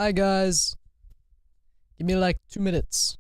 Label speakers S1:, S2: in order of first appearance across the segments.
S1: Hi guys. Give me like 2 minutes.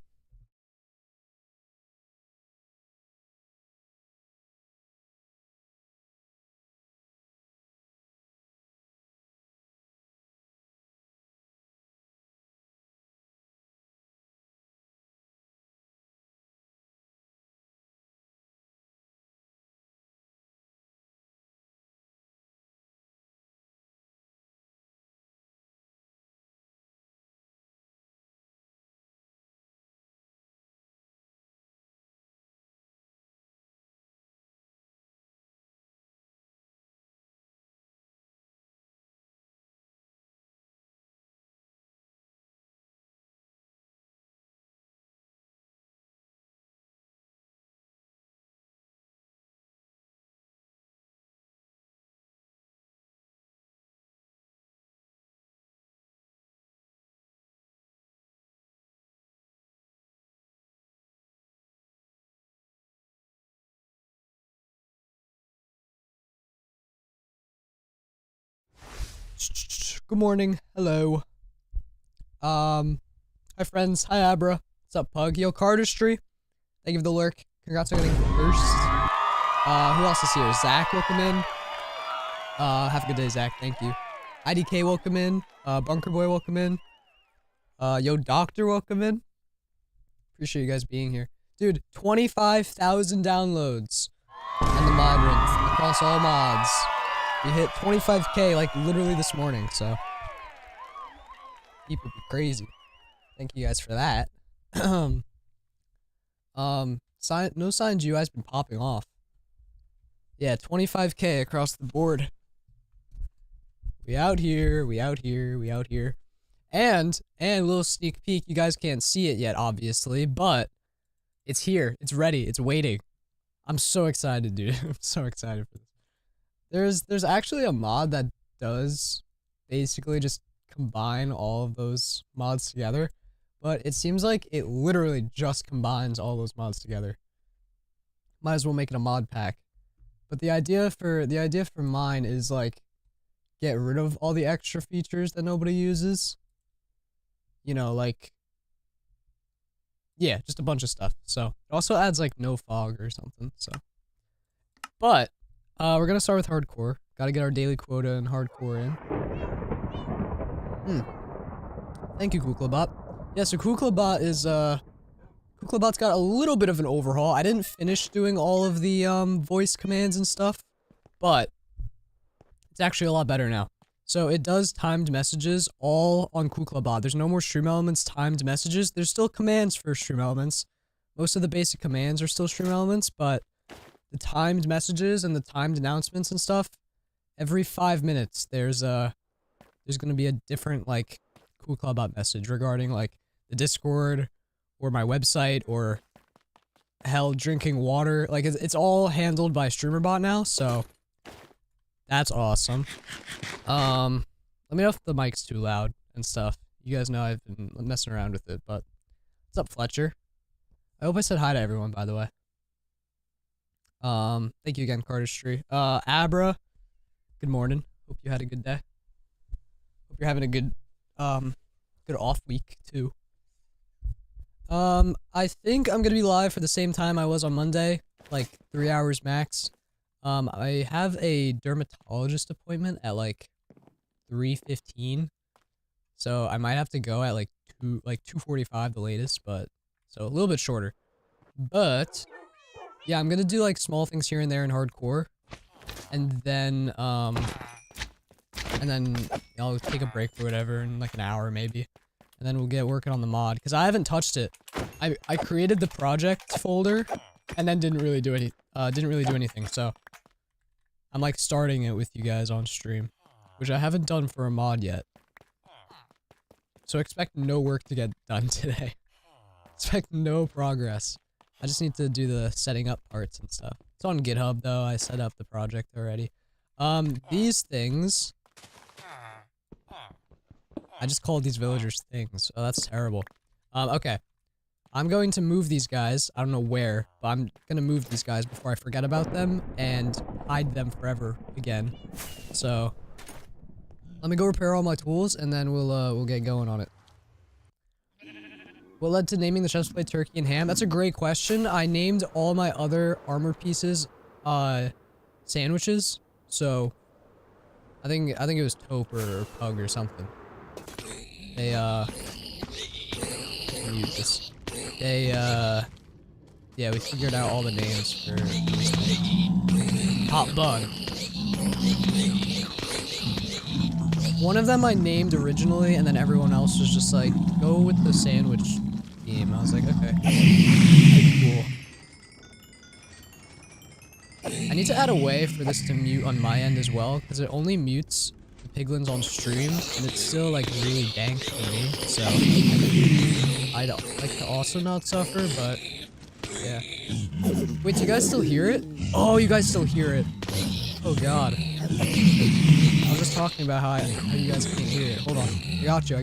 S1: Good morning. Hello. Hi friends. Hi Abra. What's up, Pug? Yo, Cardistry. Thank you for the lurk. Congrats on getting first. Who else is here? Zach, welcome in. Have a good day, Zach. Thank you. IDK, welcome in. Bunker Boy, welcome in. Yo, Doctor, welcome in. Appreciate you guys being here. Dude, 25,000 downloads on the mod run across all mods. We hit 25k like literally this morning, so people be crazy. Thank you guys for that. No Signs UI's been popping off. Yeah, 25k across the board. We out here, we out here, we out here. And a little sneak peek, you guys can't see it yet, obviously, but it's here, it's ready, it's waiting. I'm so excited, dude. I'm so excited for this. There's actually a mod that does basically just combine all of those mods together, but it seems like it literally just combines all those mods together. Might as well make it a mod pack. But the idea for mine is like get rid of all the extra features that nobody uses. You know, like yeah, just a bunch of stuff. So it also adds like no fog or something. So, but we're gonna start with hardcore. Gotta get our daily quota in hardcore in. Thank you, Kuklabot. Yeah, so Kuklabot is Kuklabot's got a little bit of an overhaul. I didn't finish doing all of the voice commands and stuff, but it's actually a lot better now. So it does timed messages all on Kuklabot. There's no more Stream Elements timed messages. There's still commands for Stream Elements. Most of the basic commands are still Stream Elements, but the timed messages and the timed announcements and stuff, every 5 minutes there's gonna be a different like Kuklabot message regarding like the Discord or my website or hell drinking water. Like it's all handled by StreamerBot now, so that's awesome. Let me know if the mic's too loud and stuff. You guys know I've been messing around with it, but what's up, Fletcher? I hope I said hi to everyone, by the way. Thank you again, Cardistry. Abra, good morning. Hope you had a good day. Hope you're having a good off week too. I think I'm gonna be live for the same time I was on Monday, like 3 hours max. I have a dermatologist appointment at like 3:15, so I might have to go at like 2:45 the latest, but so a little bit shorter. But yeah, I'm gonna do like small things here and there in hardcore, and then I'll take a break for whatever in like an hour maybe, and then we'll get working on the mod because I haven't touched it. I created the project folder and then didn't really do anything. So I'm like starting it with you guys on stream, which I haven't done for a mod yet. So expect no work to get done today. Expect no progress. I just need to do the setting up parts and stuff. It's on GitHub though. I set up the project already. These things. I just called these villagers things. Oh, that's terrible. Okay. I'm going to move these guys. I don't know where, but I'm gonna move these guys before I forget about them and hide them forever again. So, Let me go repair all my tools, and then we'll get going on it. What led to naming the chest plate turkey and ham? That's a great question. I named all my other armor pieces, sandwiches. So, I think it was Taupe or Pug or something. They, mute this. They, yeah, we figured out all the names for this thing. Hot Bun. One of them I named originally, and then everyone else was just like, go with the sandwich theme. I was like, okay. Cool. I need to add a way for this to mute on my end as well, because it only mutes the piglins on stream, and it's still like really dank for me, so I'd like to also not suffer, but yeah. Wait, do you guys still hear it? Oh, you guys still hear it. Oh god. I was just talking about how you guys can't hear it. Hold on. I got you.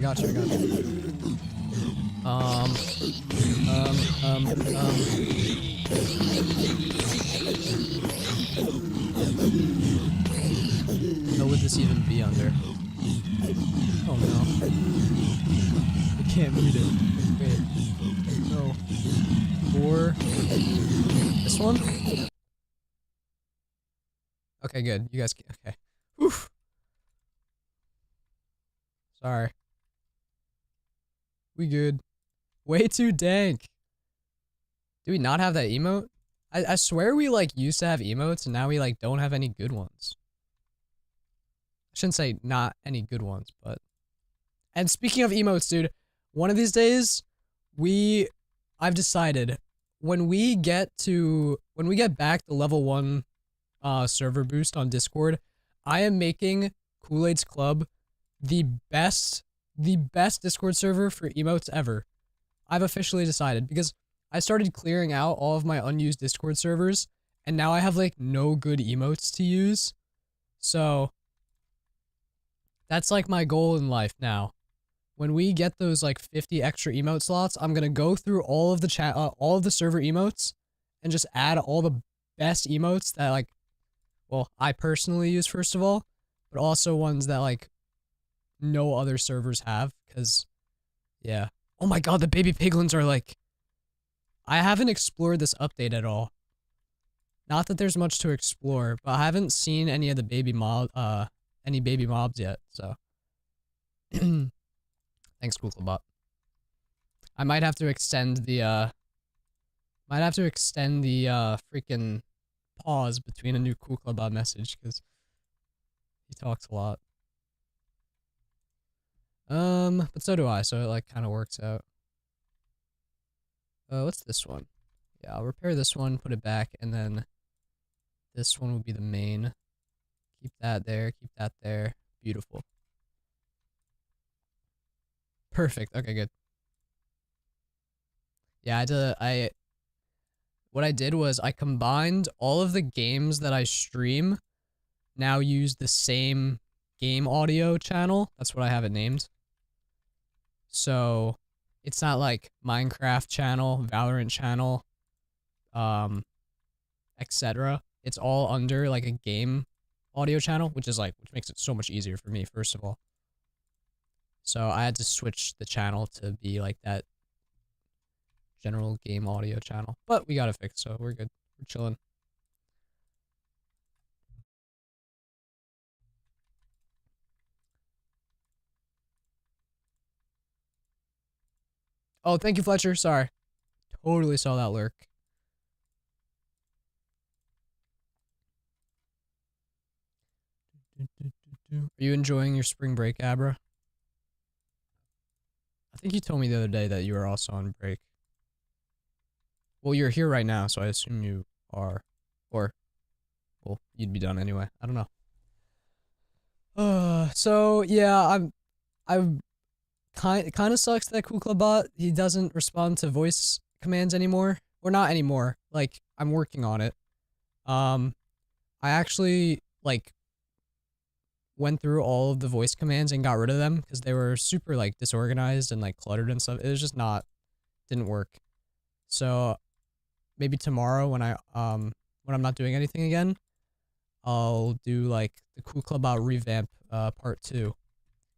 S1: What would this even be under? Oh no. I can't mute it. Wait. No. Or this one? Okay, good. You guys can, okay. Oof. Sorry. We good. Way too dank. Do we not have that emote? I swear we like used to have emotes and now we like don't have any good ones. I shouldn't say not any good ones, but. And speaking of emotes, dude, one of these days, I've decided when we get back to level 1 server boost on Discord, I am making Kool-Aid's Club the best Discord server for emotes ever. I've officially decided because I started clearing out all of my unused Discord servers and now I have like no good emotes to use. So that's like my goal in life now. When we get those like 50 extra emote slots, I'm going to go through all of the server emotes and just add all the best emotes that like, well, I personally use first of all, but also ones that like no other servers have, because yeah. Oh my god, the baby piglins are like, I haven't explored this update at all. Not that there's much to explore, but I haven't seen any of the baby mobs yet, so. Thanks, Googlebot. I might have to extend the freaking pause between a new Googlebot message, because he talks a lot. But so do I, so it like kind of works out. What's this one? Yeah, I'll repair this one, put it back, and then this one will be the main. Keep that there, keep that there. Beautiful. Perfect. Okay, good. Yeah, what I did was I combined all of the games that I stream now use the same game audio channel. That's what I have it named. So it's not like Minecraft channel, Valorant channel, etc. It's all under like a game audio channel, which makes it so much easier for me, first of all. So I had to switch the channel to be like that general game audio channel. But we got it fixed, so we're good. We're chilling. Oh, thank you, Fletcher. Sorry. Totally saw that lurk. Are you enjoying your spring break, Abra? I think you told me the other day that you were also on break. Well, you're here right now, so I assume you are. Or, well, you'd be done anyway. I don't know. So, yeah, I'm kind of sucks that Googlebot, he doesn't respond to voice commands anymore. Or not anymore. Like, I'm working on it. I actually, like, went through all of the voice commands and got rid of them because they were super, like, disorganized and, like, cluttered and stuff. It was just didn't work. So, maybe tomorrow when I'm not doing anything again, I'll do, like, the Googlebot revamp, part 2.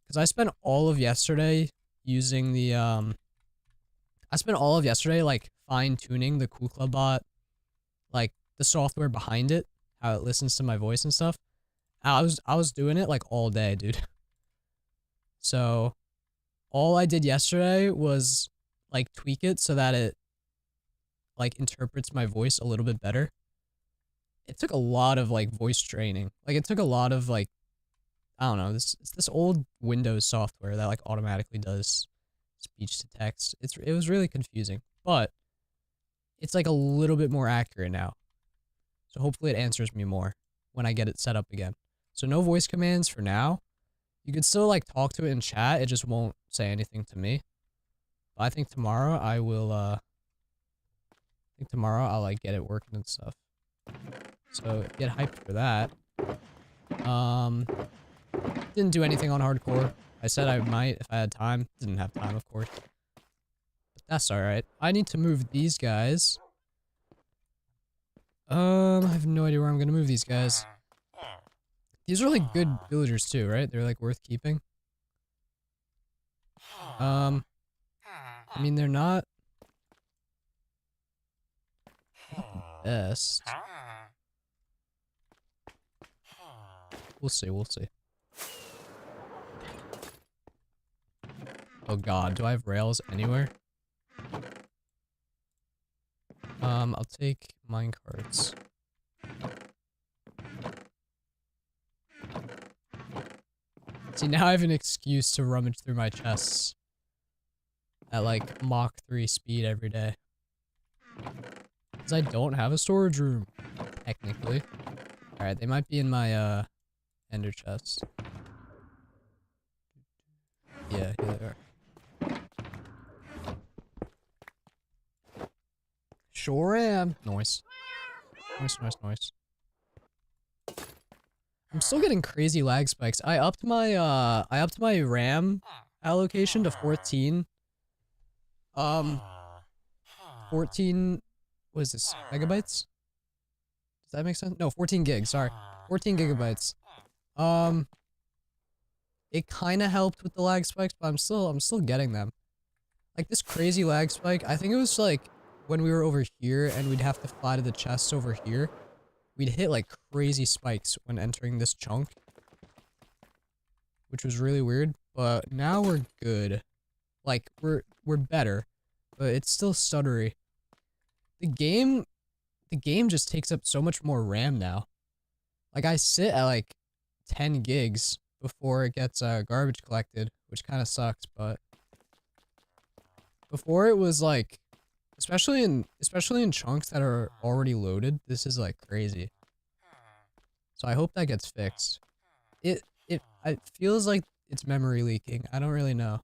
S1: because I spent all of yesterday using the, I spent all of yesterday, like, fine-tuning the Kuklabot, like, the software behind it, how it listens to my voice and stuff. I was doing it, like, all day, dude. So, all I did yesterday was, like, tweak it so that it, like, interprets my voice a little bit better. It took a lot of, like, voice training. Like, it took a lot of, like, I don't know, it's this old Windows software that, like, automatically does speech to text. It was really confusing, but it's, like, a little bit more accurate now. So hopefully it answers me more when I get it set up again. So no voice commands for now. You could still, like, talk to it in chat, it just won't say anything to me. But I think tomorrow I will, I'll, like, get it working and stuff. So, get hyped for that. Didn't do anything on hardcore. I said I might if I had time. Didn't have time, of course. But that's alright. I need to move these guys. I have no idea where I'm gonna move these guys. These are, like, good villagers too, right? They're, like, worth keeping. I mean, they're not the best. We'll see, we'll see. Oh god, do I have rails anywhere? I'll take minecarts. See, now I have an excuse to rummage through my chests at, like, Mach 3 speed every day. Because I don't have a storage room, technically. Alright, they might be in my, ender chest. Yeah, here they are. Sure am. Nice. Nice, nice, nice. I'm still getting crazy lag spikes. I upped my RAM allocation to 14. 14, what is this, megabytes? Does that make sense? No, 14 gigs, sorry. 14 gigabytes. It kind of helped with the lag spikes, but I'm still getting them. Like, this crazy lag spike, I think it was, like, when we were over here and we'd have to fly to the chests over here. We'd hit, like, crazy spikes when entering this chunk. Which was really weird, but now we're good. Like, we're better, but it's still stuttery. The game just takes up so much more RAM now. Like, I sit at, like, 10 gigs before it gets, garbage collected, which kind of sucks, but before it was, like, especially in chunks that are already loaded, this is, like, crazy. So I hope that gets fixed. It feels like it's memory leaking. I don't really know.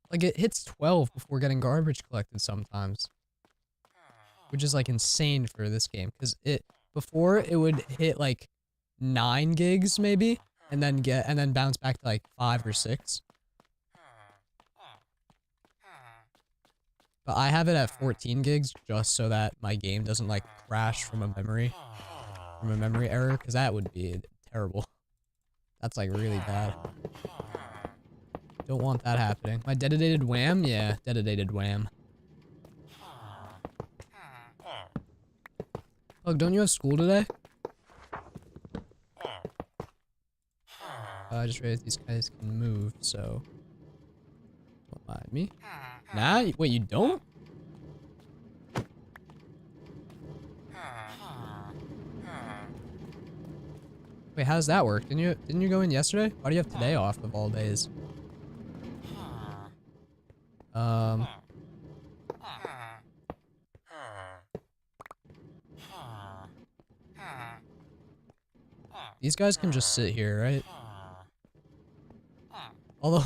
S1: Like, it hits 12 before getting garbage collected sometimes. Which is, like, insane for this game. Because before, it would hit, like, 9 gigs, maybe, and then bounce back to, like, 5 or 6. But I have it at 14 gigs just so that my game doesn't, like, crash from a memory error, because that would be terrible. That's, like, really bad. Don't want that happening. My dedicated wham? Yeah, dedicated wham. Look, don't you have school today? I just realized these guys can move, so don't mind me. Nah, wait, you don't? Wait, how does that work? Didn't you go in yesterday? Why do you have today off of all days? These guys can just sit here, right? Although,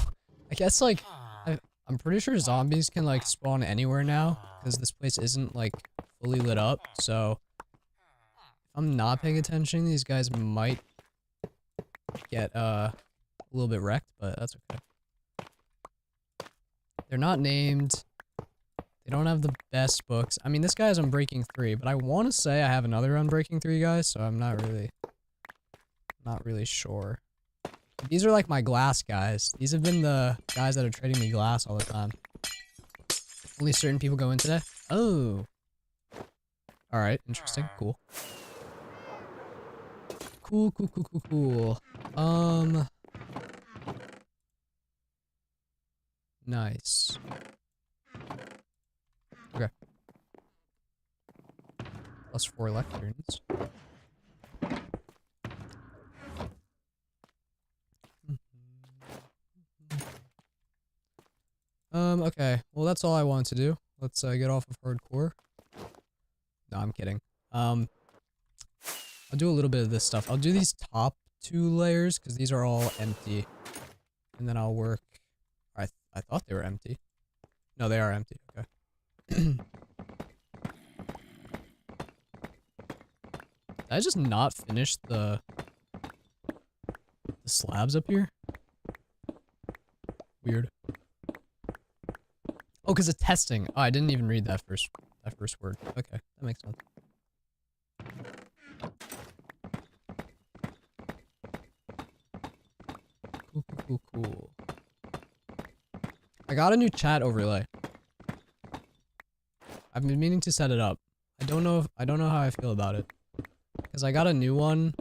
S1: I guess, like, I'm pretty sure zombies can, like, spawn anywhere now, because this place isn't, like, fully lit up, so if I'm not paying attention, these guys might get, a little bit wrecked, but that's okay. They're not named. They don't have the best books. I mean, this guy's Unbreaking 3, but I want to say I have another Unbreaking 3 guy, so I'm not Not really sure. These are like my glass guys. These have been the guys that are trading me glass all the time. Only certain people go in today? Oh. Alright, interesting. Cool. Cool, cool, cool, cool, cool. Nice. Okay. Plus 4 lecterns. Okay. Well, that's all I wanted to do. Let's get off of hardcore. No, I'm kidding. I'll do a little bit of this stuff. I'll do these top 2 layers because these are all empty. And then I'll work... I thought they were empty. No, they are empty. Okay. Did I just not finish the slabs up here? Weird. Oh, because of testing. Oh, I didn't even read that first word. Okay, that makes sense. Cool, cool, cool, cool. I got a new chat overlay. I've been meaning to set it up. I don't know how I feel about it. Because I got a new one.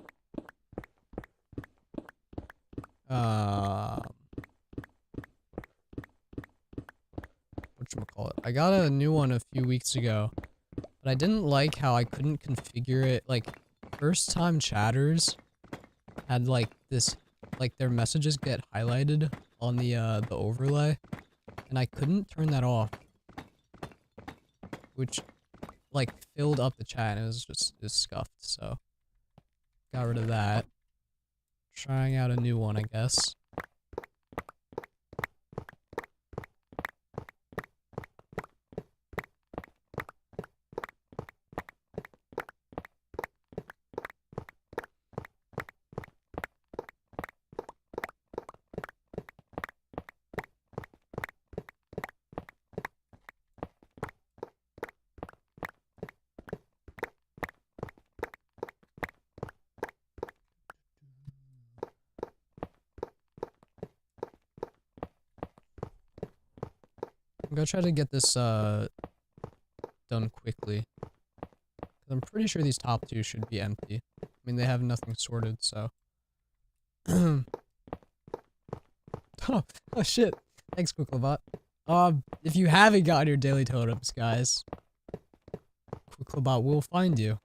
S1: Whatchamacallit? I got a new one a few weeks ago. But I didn't like how I couldn't configure it. Like, first time chatters had like this, like their messages get highlighted on the overlay. And I couldn't turn that off. Which, like, filled up the chat and it was just scuffed, so. Got rid of that. Trying out a new one, I guess. I'm gonna try to get this done quickly. 'Cause I'm pretty sure these top 2 should be empty. I mean, they have nothing sorted, so. Oh shit. Thanks, Quicklebot. If you haven't gotten your daily totems, guys, Quicklebot will find you.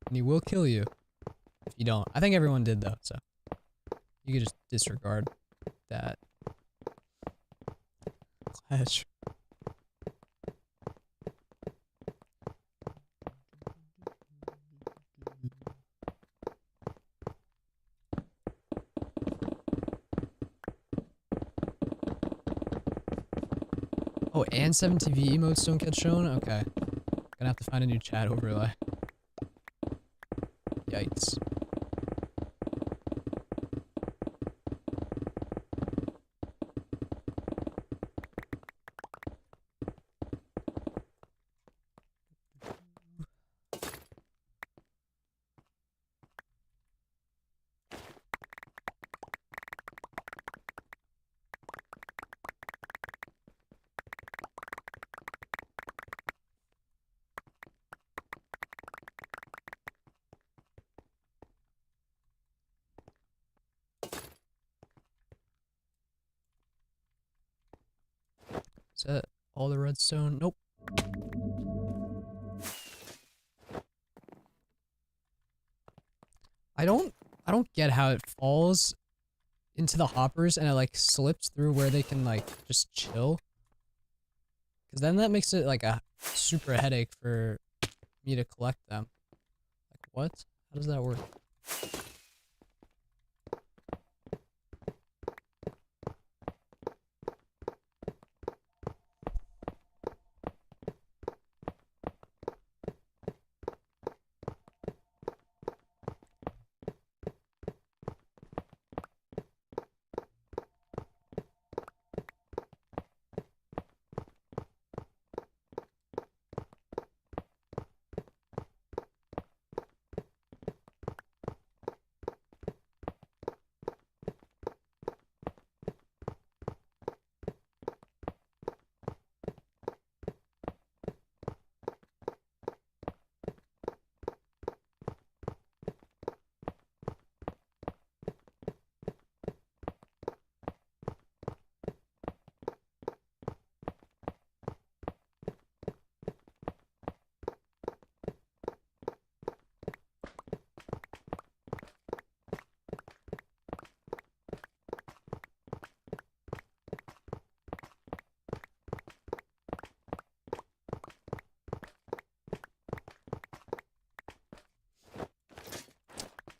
S1: And he will kill you. If you don't. I think everyone did, though, so. You could just disregard that. Clash. Oh, and 7TV emotes don't get shown? Okay. Gonna have to find a new chat overlay. Yikes. Is that all the redstone? Nope. I don't get how it falls into the hoppers and it like slips through where they can like just chill. Cause then that makes it like a super headache for me to collect them. Like what? How does that work?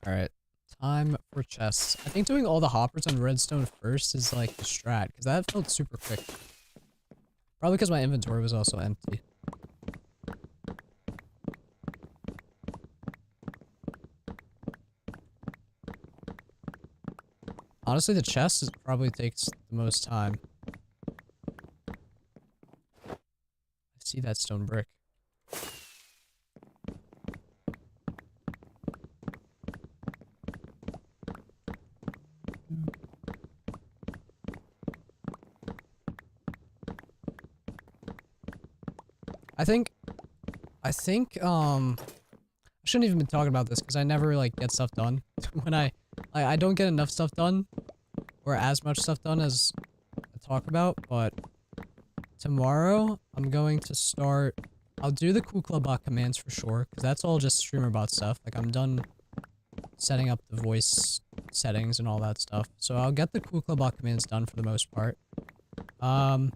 S1: Alright. Time for chests. I think doing all the hoppers on redstone first is like the strat, because that felt super quick. Probably because my inventory was also empty. Honestly, the chest probably takes the most time. I see that stone brick. I think, I shouldn't even be talking about this because I never, like, get stuff done. When I don't get enough stuff done, or as much stuff done as I talk about, but tomorrow, I'm going to start, I'll do the KuClubBot commands for sure, because that's all just StreamerBot stuff. Like, I'm done setting up the voice settings and all that stuff. So I'll get the KuClubBot commands done for the most part. I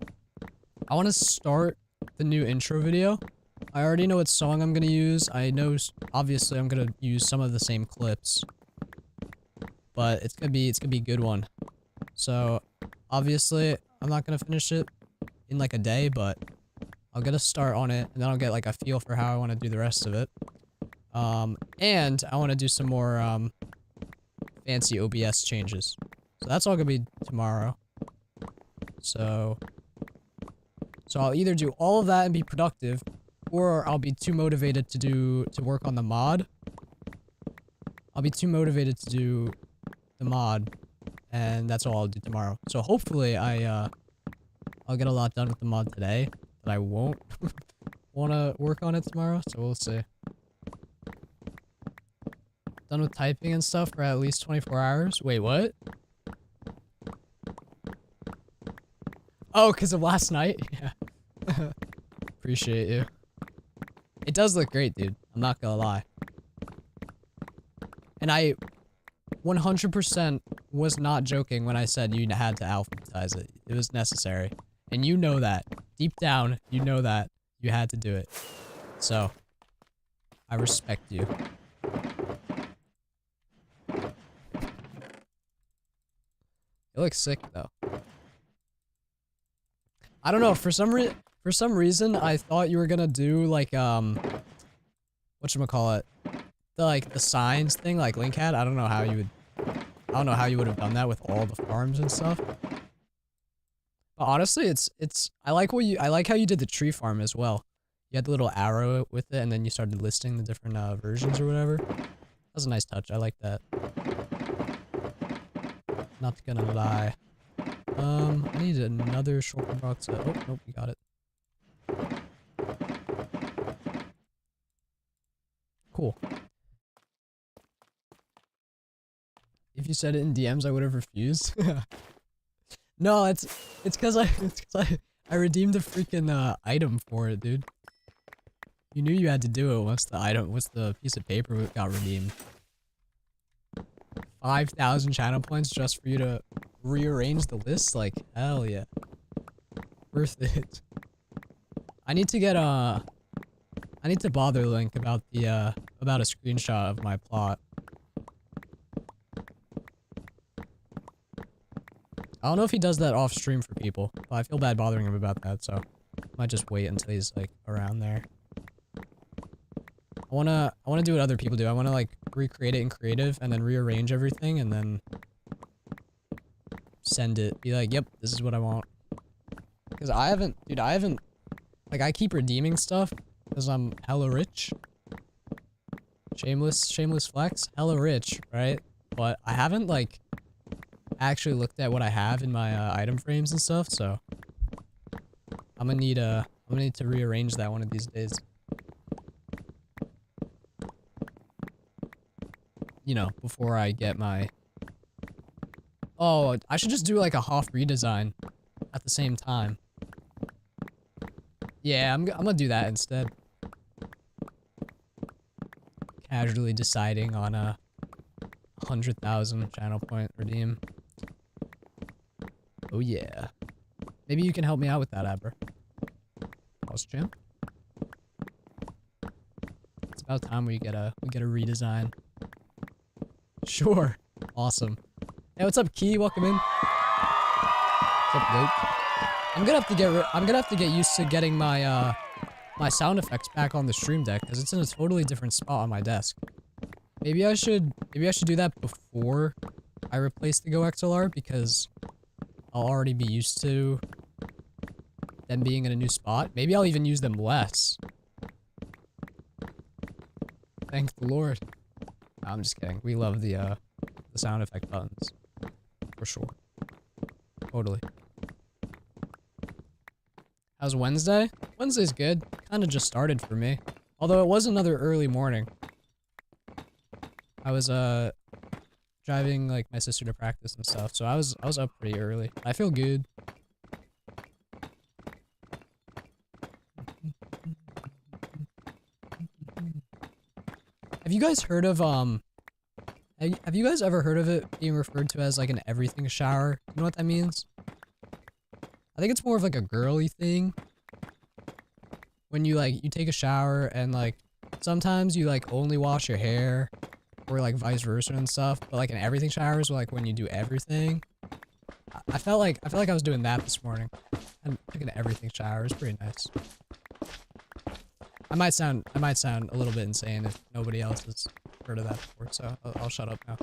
S1: want to start the new intro video. I already know what song I'm gonna use. I know, obviously, I'm gonna use some of the same clips, but it's gonna be a good one. So, obviously, I'm not gonna finish it in like a day, but I'll get a start on it, and then I'll get like a feel for how I want to do the rest of it. And I want to do some more fancy OBS changes. So that's all gonna be tomorrow. So I'll either do all of that and be productive, or I'll be too motivated to work on the mod. I'll be too motivated to do the mod, and that's all I'll do tomorrow. So hopefully I'll get a lot done with the mod today, but I won't want to work on it tomorrow, so we'll see. Done with typing and stuff for at least 24 hours? Wait, what? Oh, because of last night? Yeah. Appreciate you. It does look great, dude. I'm not gonna lie. And I 100% was not joking when I said you had to alphabetize it. It was necessary. And you know that. Deep down, you know that. You had to do it. So, I respect you. It looks sick, though. I don't know, for some reason, I thought you were gonna do, like, whatchamacallit? The signs thing, like Link had. I don't know how you would have done that with all the farms and stuff. But honestly, I like how you did the tree farm as well. You had the little arrow with it, and then you started listing the different, versions or whatever. That was a nice touch, I like that. Not gonna lie. I need another shulker box. Oh, nope, you got it. Cool. If you said it in DMs, I would have refused. No, it's cause I redeemed the freaking item for it, dude. You knew you had to do it once the piece of paper got redeemed. 5,000 channel points just for you to rearrange the list? Like, hell yeah. Worth it. I need to bother Link about about a screenshot of my plot. I don't know if he does that off stream for people, but I feel bad bothering him about that, so I might just wait until he's like around there. I wanna do what other people do. I wanna like recreate it in creative and then rearrange everything and then send it. Be like, yep, this is what I want. Cause I haven't, like I keep redeeming stuff because I'm hella rich. Shameless flex, hella rich, right? But I haven't like actually looked at what I have in my item frames and stuff, so I'm gonna need to rearrange that one of these days. You know, before I get my... Oh, I should just do like a Hoff redesign at the same time. Yeah, I'm gonna do that instead. Casually deciding on a 100,000 channel point redeem. Oh yeah. Maybe you can help me out with that, Aber. Pause champ. It's about time we get a redesign. Sure. Awesome. Hey, what's up, Key? Welcome in. What's up, Luke? I'm gonna have to get used to getting my my sound effects back on the Stream Deck because it's in a totally different spot on my desk. Maybe I should do that before I replace the Go XLR because I'll already be used to them being in a new spot. Maybe I'll even use them less. Thank the Lord. No, I'm just kidding. We love the sound effect buttons. For sure. Totally. How's Wednesday? Wednesday's good. Kinda just started for me. Although it was another early morning. I was driving like my sister to practice and stuff, so I was up pretty early. I feel good. Have you guys heard of have you guys ever heard of it being referred to as like an everything shower? You know what that means? I think it's more of like a girly thing. When you take a shower and like sometimes you like only wash your hair or like vice versa and stuff, but like an everything shower is like when you do everything. I felt like I was doing that this morning. And like an everything shower is pretty nice. I might sound a little bit insane if nobody else has heard of that before, so I'll shut up now.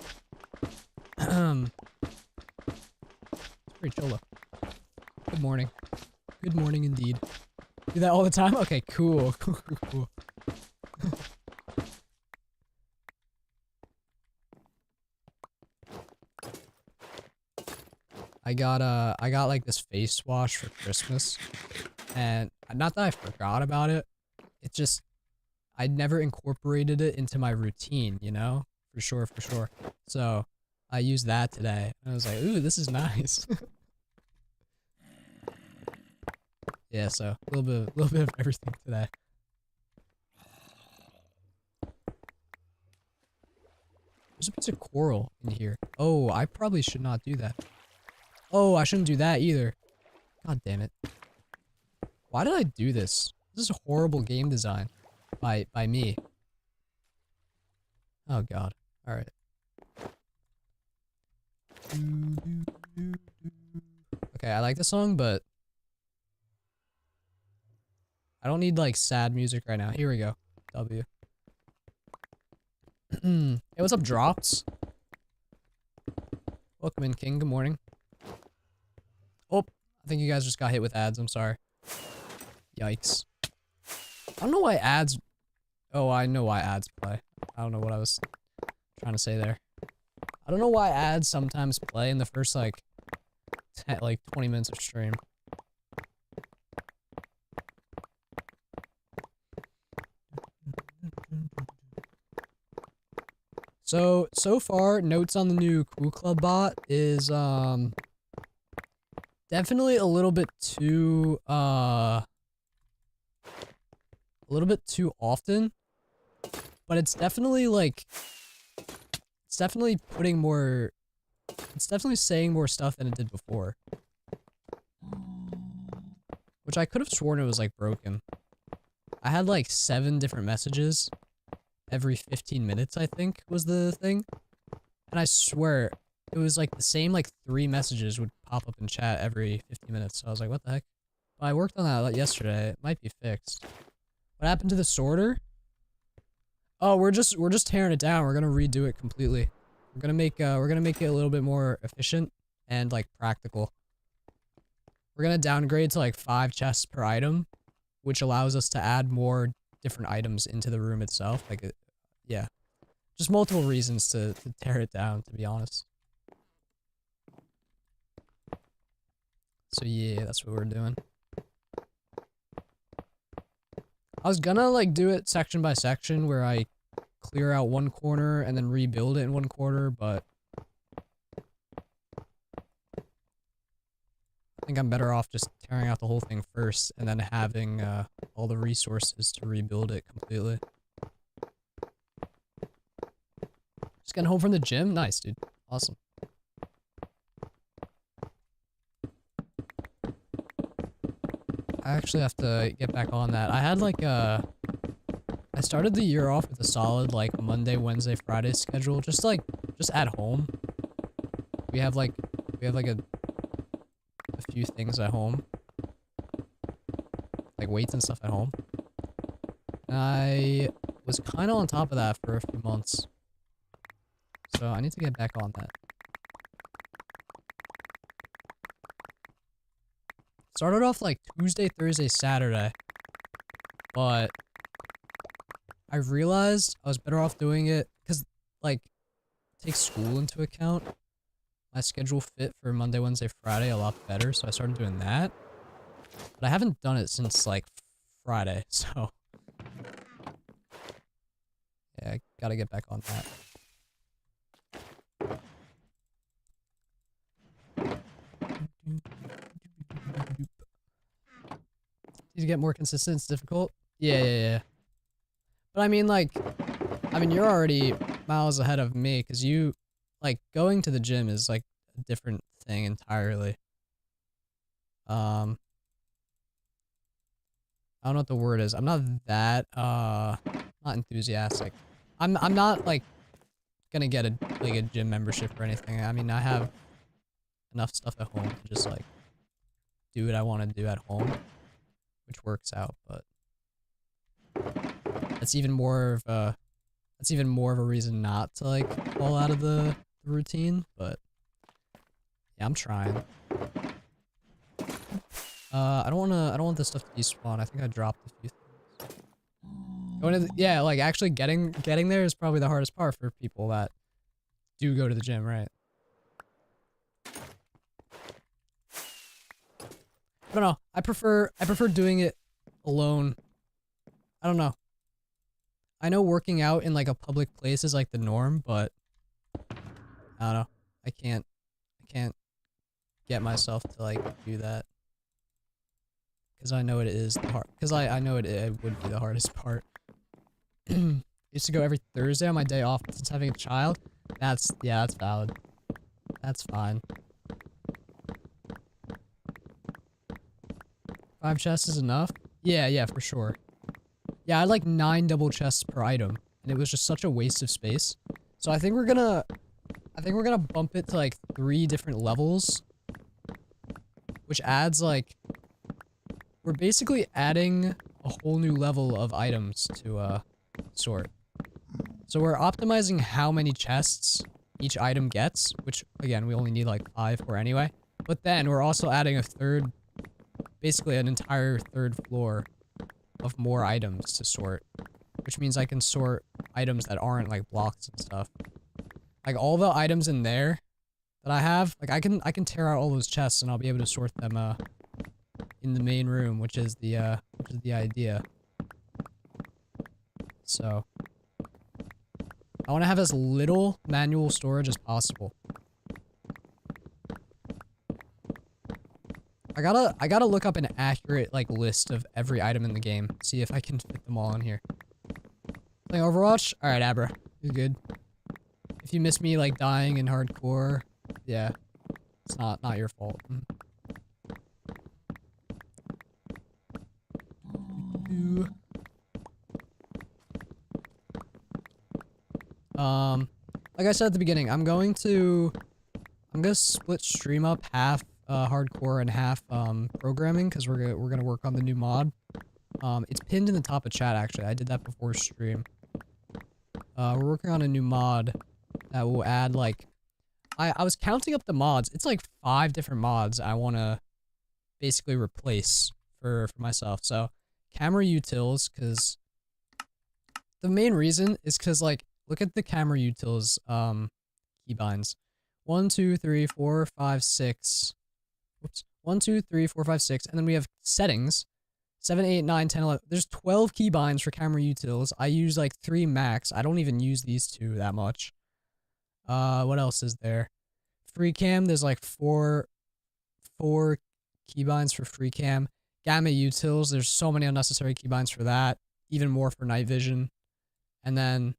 S1: It's pretty chill though. Good morning. Good morning indeed. Do that all the time? Okay, cool. Cool. I got like this face wash for Christmas, and not that I forgot about it, it just, I never incorporated it into my routine, you know? For sure. So, I used that today, and I was like, ooh, this is nice. Yeah, so, a little bit of everything today. There's a piece of coral in here. Oh, I probably should not do that. Oh, I shouldn't do that either. God damn it. Why did I do this? This is horrible game design by me. Oh god. Alright. Okay, I like the song, but I don't need like sad music right now. Here we go. W. Hey, what's up, Drops? Welcome in, King. Good morning. Oh, I think you guys just got hit with ads. I'm sorry. Yikes. I don't know why ads... Oh, I know why ads play. I don't know what I was trying to say there. I don't know why ads sometimes play in the first, like 20 minutes of stream. So far, notes on the new Cool Club bot is, definitely a little bit too often, but it's definitely like, it's definitely saying more stuff than it did before. Which I could have sworn it was like broken. I had like 7 different messages every 15 minutes, I think was the thing. And I swear it was like the same like 3 messages would pop up in chat every 15 minutes. So I was like, what the heck? Well, I worked on that yesterday. It might be fixed. What happened to the sorter? Oh, we're just tearing it down. We're gonna redo it completely. We're gonna make it a little bit more efficient and like practical. We're gonna downgrade to like 5 chests per item, which allows us to add more different items into the room itself. Like, yeah, just multiple reasons to tear it down, to be honest. So yeah, that's what we're doing. I was gonna like do it section by section where I clear out one corner and then rebuild it in one corner, but I think I'm better off just tearing out the whole thing first and then having all the resources to rebuild it completely. Just getting home from the gym? Nice, dude. Awesome. I actually have to get back on that. I had like I started the year off with a solid like Monday, Wednesday, Friday schedule, just just at home. We have like a few things at home. Like weights and stuff at home. And I was kind of on top of that for a few months. So I need to get back on that. Started off like Tuesday, Thursday, Saturday. But I realized I was better off doing it because, like, take school into account. My schedule fit for Monday, Wednesday, Friday a lot better, so I started doing that. But I haven't done it since, like, Friday, so... yeah, I gotta get back on that. To get more consistent, it's difficult. Yeah. But I mean, like, you're already miles ahead of me, because you, like, going to the gym is, like, a different thing entirely. I don't know what the word is. I'm not that, not enthusiastic. I'm not, like, gonna get a gym membership or anything. I mean, I have enough stuff at home to just, like, do what I want to do at home, which works out, but that's even more of a reason not to, like, fall out of the routine, but yeah, I'm trying. I don't want this stuff to despawn. I think I dropped a few things. Yeah, like, actually getting there is probably the hardest part for people that do go to the gym, right? I don't know. I prefer doing it alone. I don't know. I know working out in, like, a public place is, like, the norm, but I don't know. I can't get myself to, like, do that. Because I know it is the hard. Because I know it would be the hardest part. Used to go every Thursday on my day off, but since having a child, that's valid. That's fine. 5 chests is enough? Yeah, for sure. Yeah, I had like 9 double chests per item, and it was just such a waste of space. So I think we're gonna bump it to like 3 different levels, which adds like, we're basically adding a whole new level of items to sort. So we're optimizing how many chests each item gets, which again, we only need like 5 for anyway. But then we're also adding a third, basically an entire third floor of more items to sort, which means I can sort items that aren't like blocks and stuff. Like all the items in there that I have, like I can tear out all those chests and I'll be able to sort them in the main room, which is the idea. So I want to have as little manual storage as possible. I gotta look up an accurate like list of every item in the game. See if I can fit them all in here. Playing Overwatch? Alright, Abra. You're good. If you miss me like dying in hardcore, yeah. It's not your fault. Like I said at the beginning, I'm gonna split stream up half hardcore and half programming, because we're gonna work on the new mod. It's pinned in the top of chat actually. I did that before stream. We're working on a new mod that will add like, I was counting up the mods. It's like 5 different mods I want to basically replace for myself. So camera utils, because the main reason is because like, look at the camera utils keybinds. 1, 2, 3, 4, 5, 6. Whoops. 1, 2, 3, 4, 5, 6. And then we have settings. 7, 8, 9, 10, 11. There's 12 keybinds for camera utils. I use like 3 max. I don't even use these 2 that much. What else is there? Free cam, there's like 4 keybinds for free cam. Gamma utils, there's so many unnecessary keybinds for that. Even more for night vision. And then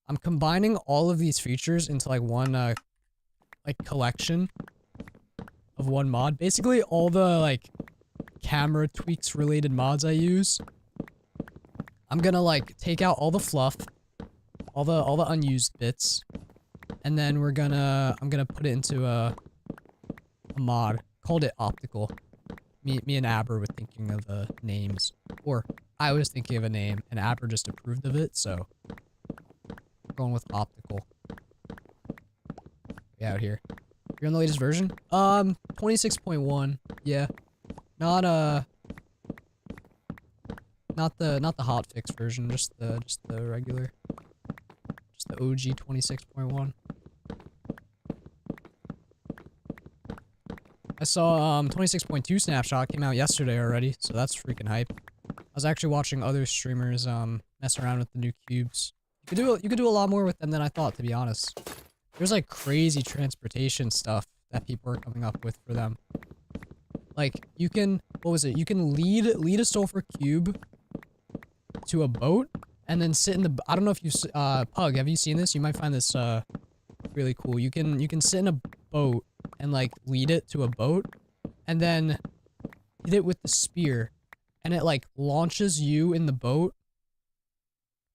S1: I'm combining all of these features into like one like collection of one mod. Basically all the like camera tweaks related mods I use, I'm gonna like take out all the fluff, all the unused bits, and then I'm gonna put it into a mod. Called it Optical. Me and Aber were thinking of names. Or, I was thinking of a name, and Aber just approved of it, so... we're going with Optical. We out here. You're on the latest version? 26.1. Yeah. Not the hotfix version, just the regular. Just the OG 26.1. I saw 26.2 snapshot came out yesterday already, so that's freaking hype. I was actually watching other streamers mess around with the new cubes. You could do a lot more with them than I thought, to be honest. There's like crazy transportation stuff that people are coming up with for them. Like you can, what was it? You can lead a sulfur cube to a boat and then sit in the, I don't know if you Pug, have you seen this? You might find this really cool. You can sit in a boat and like lead it to a boat and then hit it with the spear and it like launches you in the boat,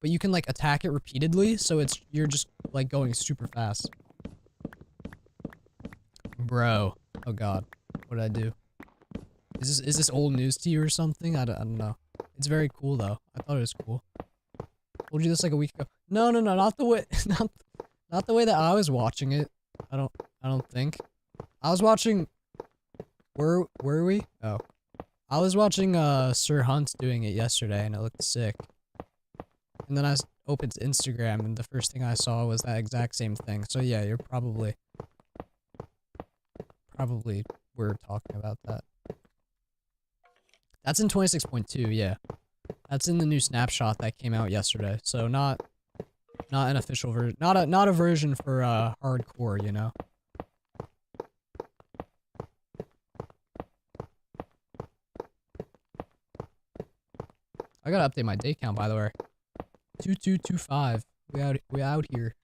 S1: but you can like attack it repeatedly, so you're just like going super fast. Bro, oh god, what did I do? Is this old news to you or something? I don't know. It's very cool though. I thought it was cool. Told you this like a week ago. No, not the way not the way that I was watching it. I don't think. I was watching, were we? Oh. I was watching Sir Hunt doing it yesterday and it looked sick. And then I opened Instagram and the first thing I saw was that exact same thing. So yeah, you're probably we're talking about that. That's in 26.2, yeah. That's in the new snapshot that came out yesterday. So not an official version, not a version for hardcore, you know. I gotta update my day count, by the way. 2225. We out here.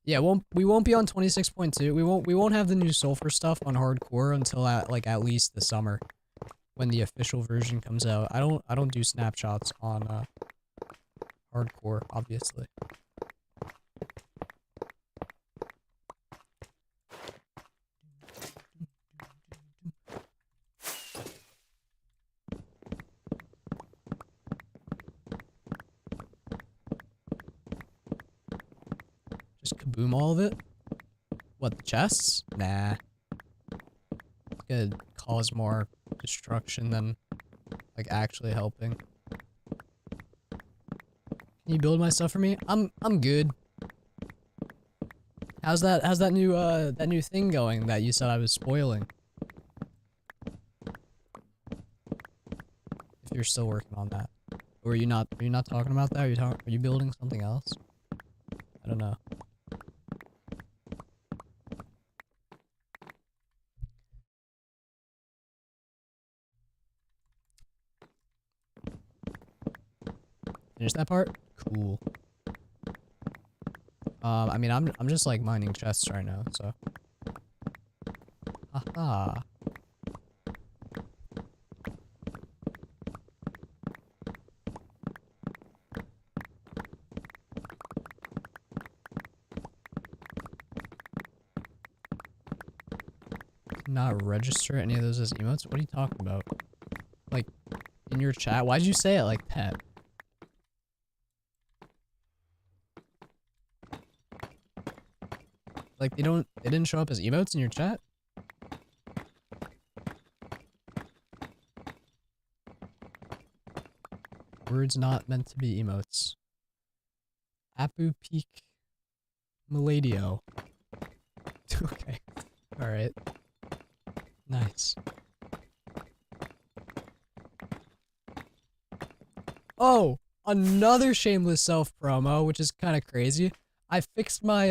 S1: Yeah, we won't be on 26.2. We won't have the new sulfur stuff on hardcore until at least the summer, when the official version comes out. I don't do snapshots on hardcore, obviously. Just kaboom all of it? What, the chests? Nah. It's gonna cause more destruction than, like, actually helping. Can you build my stuff for me? I'm good. How's that new thing going that you said I was spoiling? If you're still working on that. Or are you not talking about that? Are you building something else? I don't know. Finish that part? Cool. I mean, I'm just like mining chests right now, so. Haha. Not register any of those as emotes? What are you talking about? Like, in your chat? Why'd you say it like that? Like, they didn't show up as emotes in your chat? Words not meant to be emotes. Apu Peak Maladio. Okay. Alright. Nice. Oh! Another Shameless Self promo, which is kind of crazy. I fixed my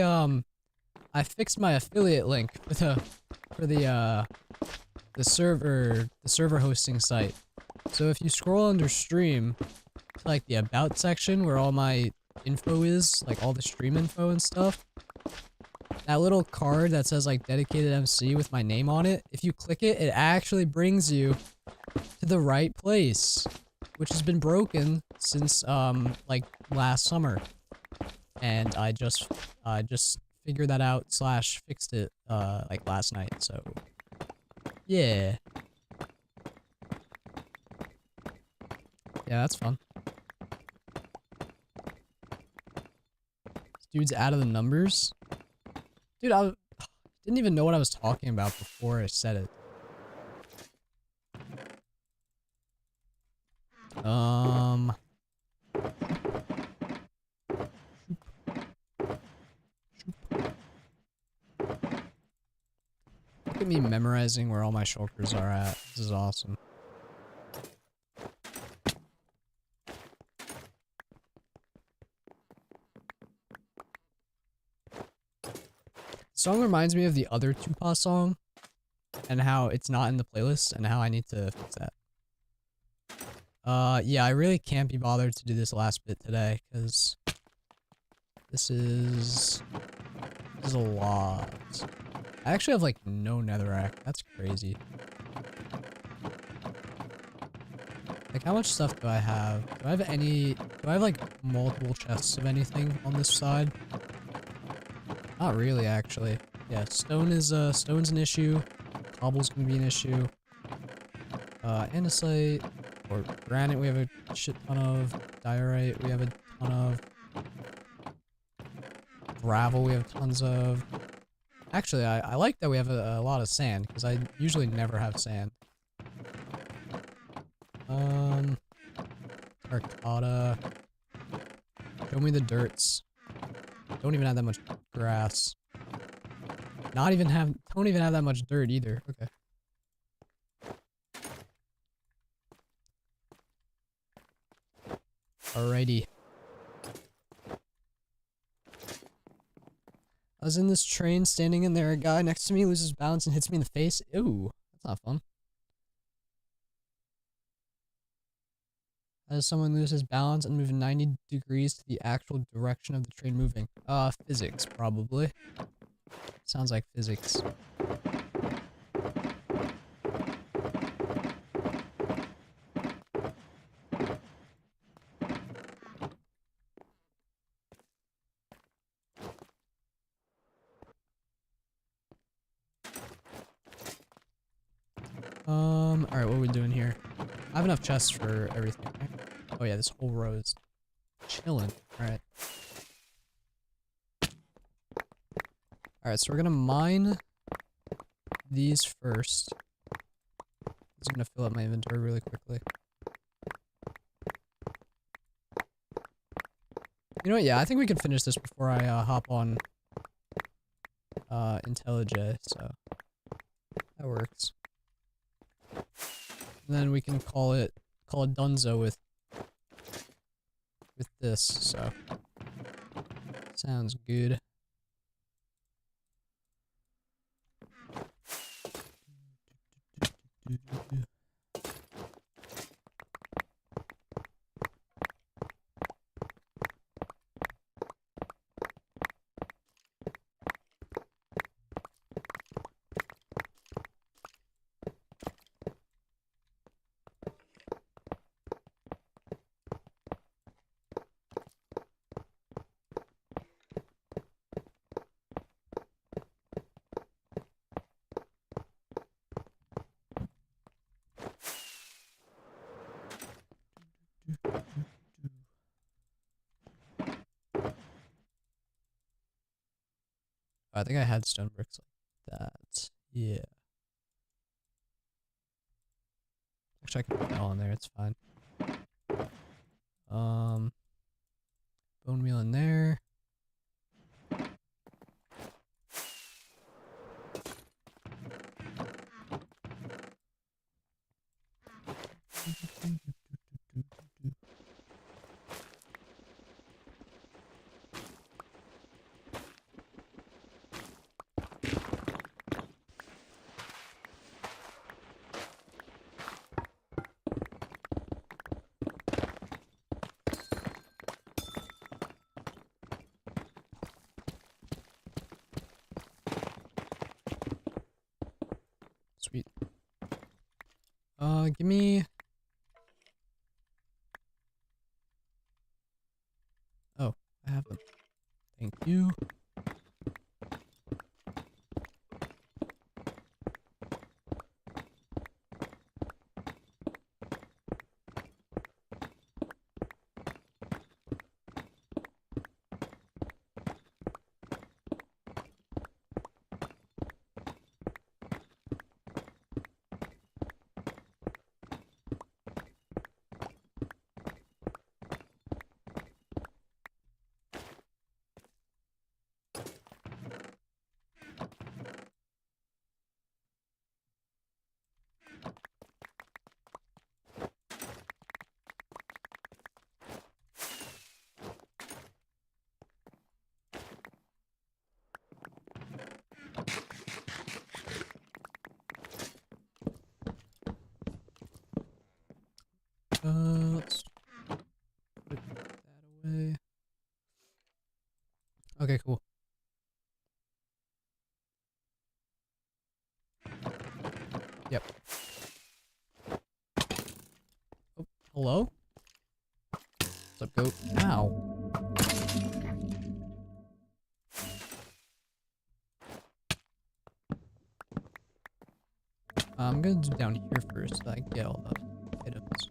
S1: affiliate link for the server hosting site. So if you scroll under stream to like the about section where all my info is, like all the stream info and stuff, that little card that says like dedicated MC with my name on it, if you click it, it actually brings you to the right place, which has been broken since like last summer, and I just figured that out slash fixed it like last night. So yeah, that's fun. This dude's out of the numbers, dude. I didn't even know what I was talking about before I said it. Look at me memorizing where all my shulkers are at. This is awesome. The song reminds me of the other Tupac song, and how it's not in the playlist, and how I need to fix that. Yeah, I really can't be bothered to do this last bit today, because this is a lot. I actually have, like, no netherrack. That's crazy. Like, how much stuff do I have? Do I have, like, multiple chests of anything on this side? Not really, actually. Yeah, stone's an issue. Cobble's gonna be an issue. Andesite, or granite we have a shit ton of. Diorite we have a ton of. Gravel we have tons of. Actually, I like that we have a lot of sand, because I usually never have sand. Arcata. Show me the dirts. Don't even have that much grass. Don't even have that much dirt either. Okay. Alrighty. I was in this train, standing in there, a guy next to me loses balance and hits me in the face. Ooh, that's not fun. As someone loses balance and move 90 degrees to the actual direction of the train moving. Physics, probably. Sounds like physics. Alright, what are we doing here? I have enough chests for everything, right? Oh yeah, this whole row is chilling. Alright. Alright, so we're gonna mine these first. I'm gonna fill up my inventory really quickly. You know what, yeah, I think we can finish this before I hop on IntelliJ, so that works. And then we can call it Dunzo with this, so sounds good. I think I had stone bricks like that. Yeah. Actually, I can put that all in there. It's fine. Bone meal in there. Sweet. Give me Thank you. Let's put that away. Okay, cool. Yep. Oh, hello? What's up, goat? Ow. I'm gonna do down here first so I can get all the items.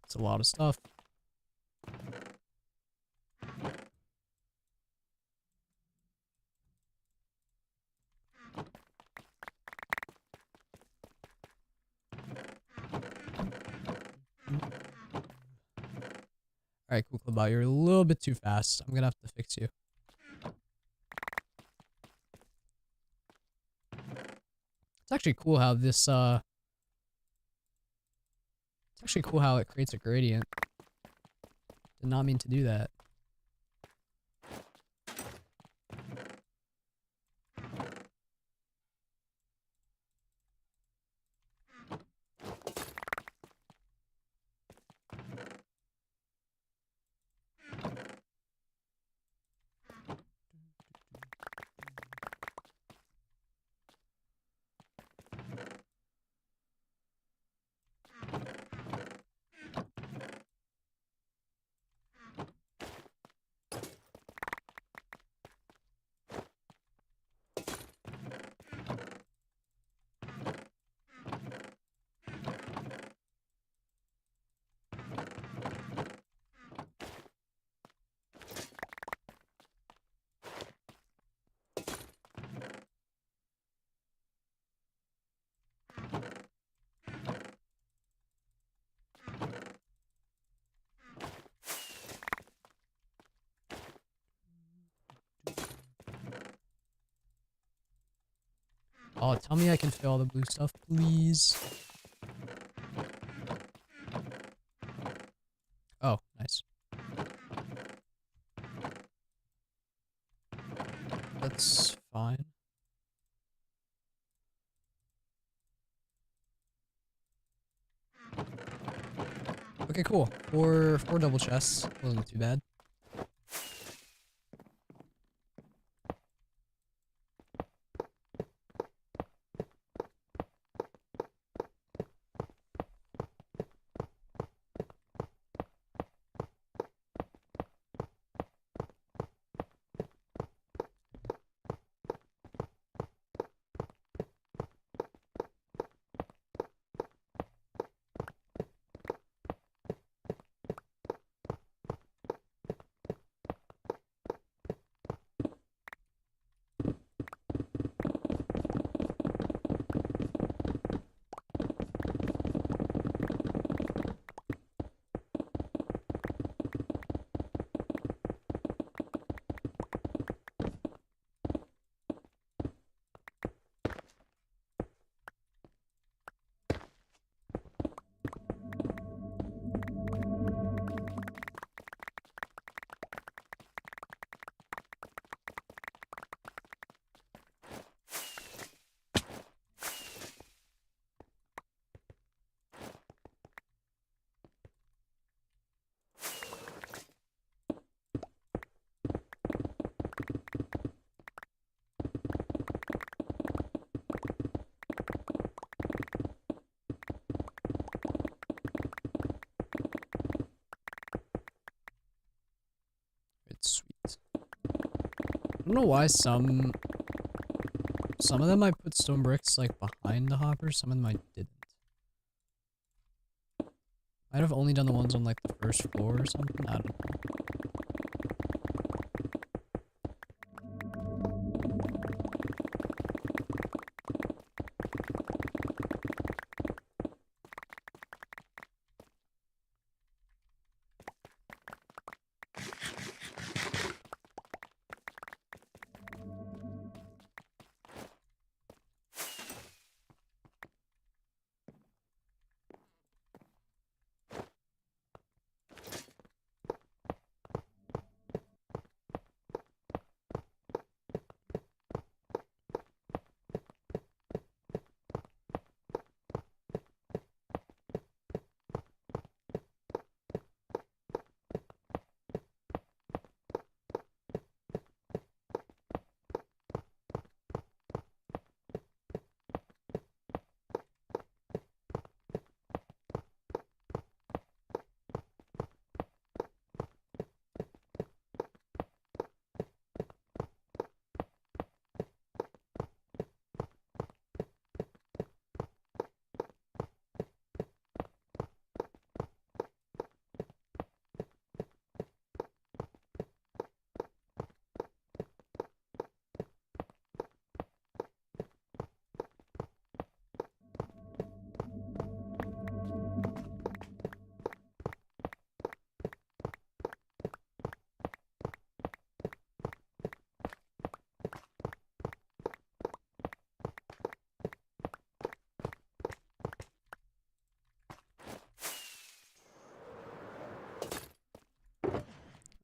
S1: It's a lot of stuff. Alright, cool, Clubbot. You're a little bit too fast. I'm gonna have to fix you. It's actually cool how this, it's actually cool how it creates a gradient. Did not mean to do that. Oh, tell me I can fit all the blue stuff, please. Oh, nice. That's fine. Okay, cool. Four double chests. Wasn't too bad. don't know why some of them I put stone bricks like behind the hoppers, some of them I didn't. Might have only done the ones on like the first floor or something, I don't know.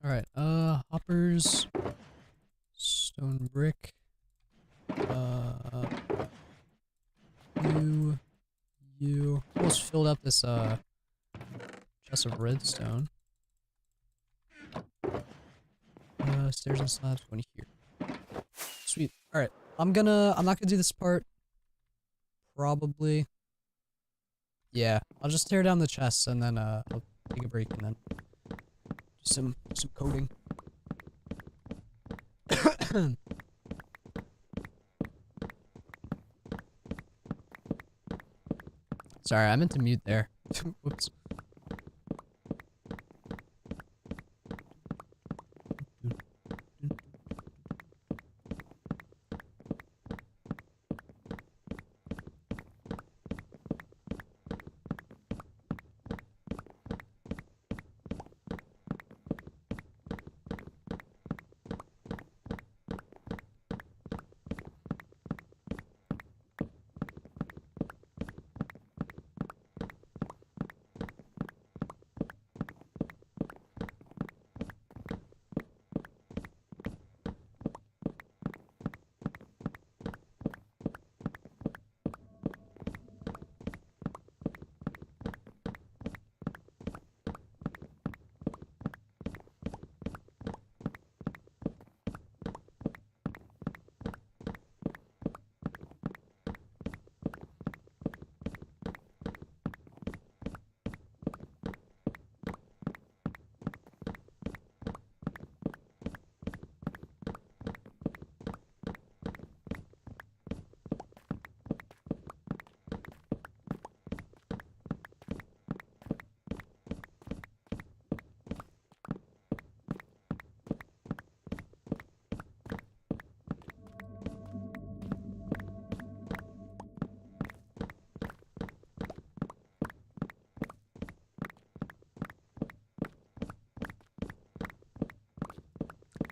S1: Alright, hoppers, stone brick, you almost filled up this, chest of redstone. Stairs and slabs going here. Sweet. Alright, I'm not gonna do this part. Probably. Yeah, I'll just tear down the chests and then, I'll take a break and then do some coding. Sorry, I meant to mute there. Whoops.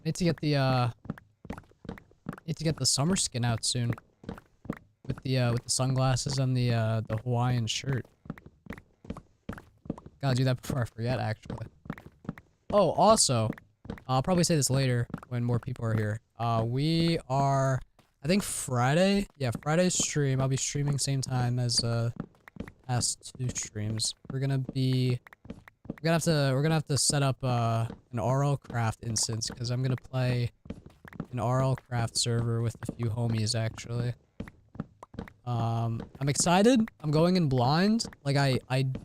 S1: Need to get the summer skin out soon. With the sunglasses and the Hawaiian shirt. Gotta do that before I forget, actually. Oh, also, I'll probably say this later when more people are here. We are, I think Friday. Yeah, Friday's stream. I'll be streaming same time as past 2 streams. We're gonna have to set up an RL Craft instance because I'm gonna play an RL Craft server with a few homies actually. I'm excited. I'm going in blind. Like I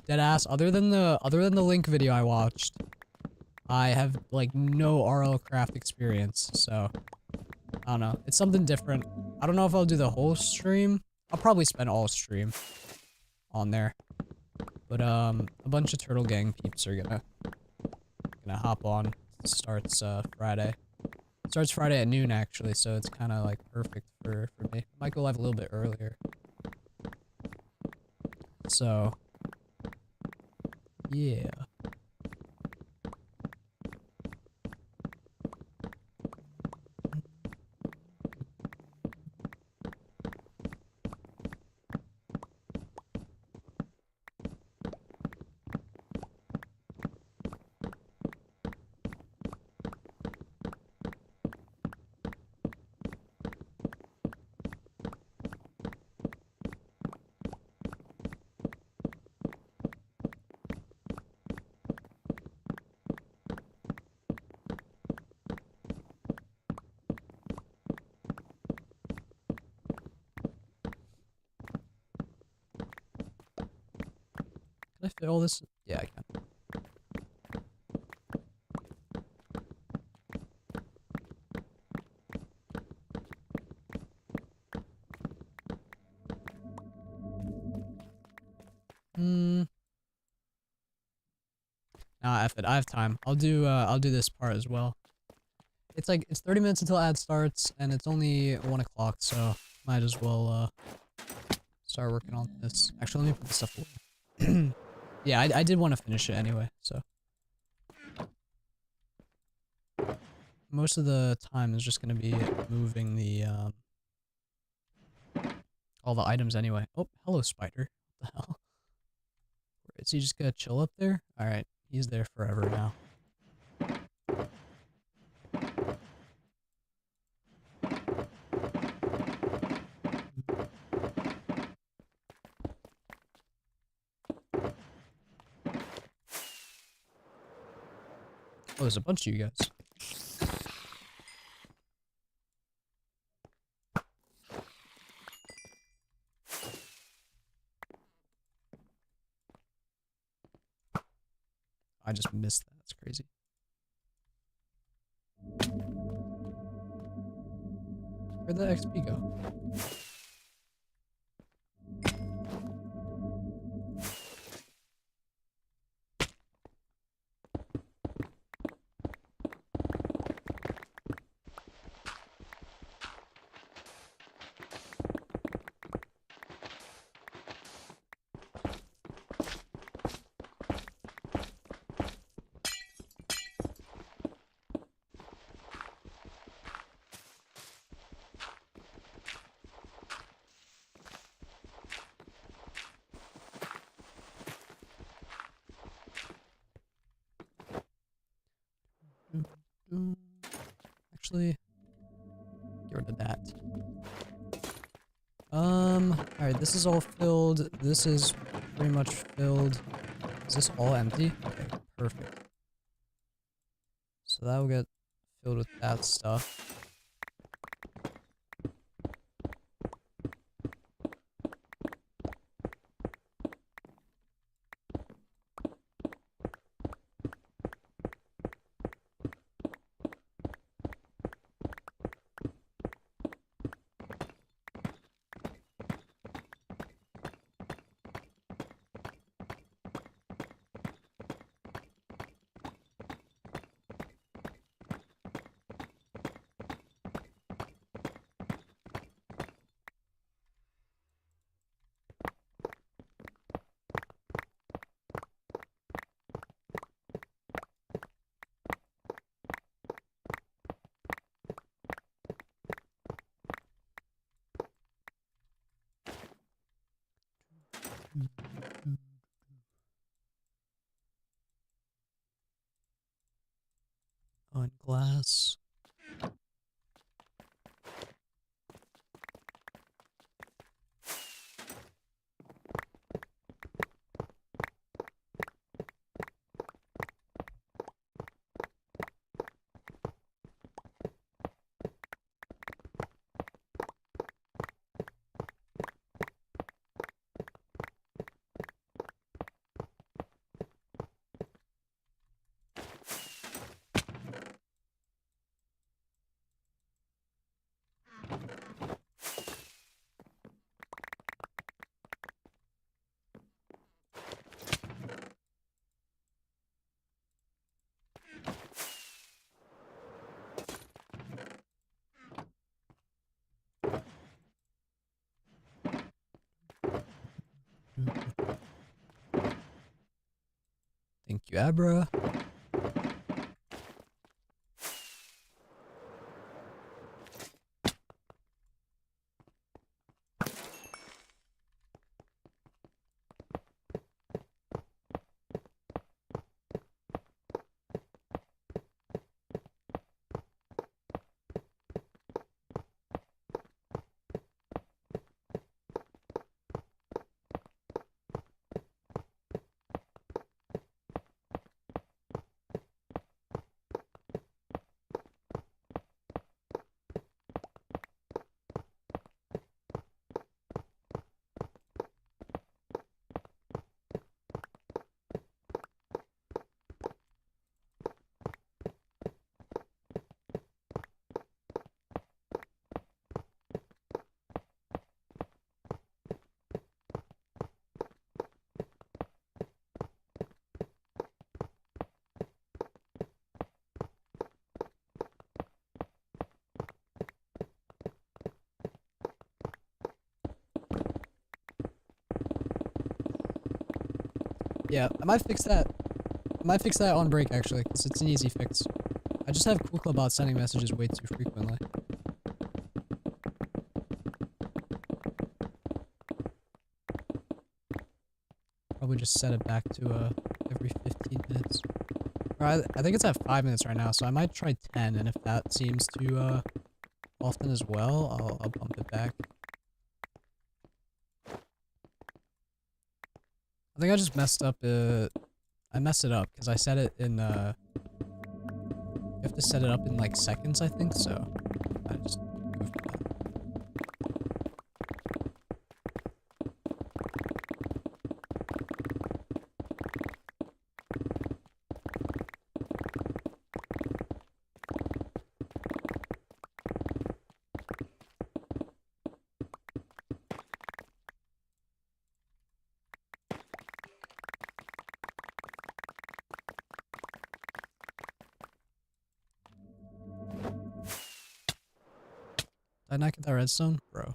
S1: deadass other than the Link video I watched, I have like no RL Craft experience, so I don't know. It's something different. I don't know if I'll do the whole stream. I'll probably spend all stream on there. But a bunch of Turtle Gang peeps are gonna hop on. Starts Friday. Starts Friday at noon actually, so it's kind of like perfect for me. Might go live a little bit earlier. So yeah. Can I fit all this? Yeah, I can. Nah, F it. I have time. I'll do this part as well. It's like, it's 30 minutes until ad starts, and it's only 1 o'clock, so might as well, start working on this. Actually, let me put this stuff away. Yeah, I did want to finish it anyway, so. Most of the time is just gonna be moving the, all the items anyway. Oh, hello, spider. What the hell? Is he just gonna chill up there? Alright, he's there forever now. Oh, there's a bunch of you guys. I just missed that. It's crazy. Where'd the XP go? Actually, get rid of that. Alright, this is all filled. This is pretty much filled. Is this all empty? Okay, perfect. So that will get filled with that stuff. On glass. Thank you, Abra. Yeah, I might fix that. I might fix that on break actually, because it's an easy fix. I just have Kuklabot sending messages way too frequently. Probably just set it back to every 15 minutes. Or I think it's at 5 minutes right now, so I might try 10, and if that seems too often as well, I'll bump it back. I think I just messed up I messed it up because I set it in you have to set it up in like seconds, I think, so I just goofed that. Did I not get that redstone? Bro.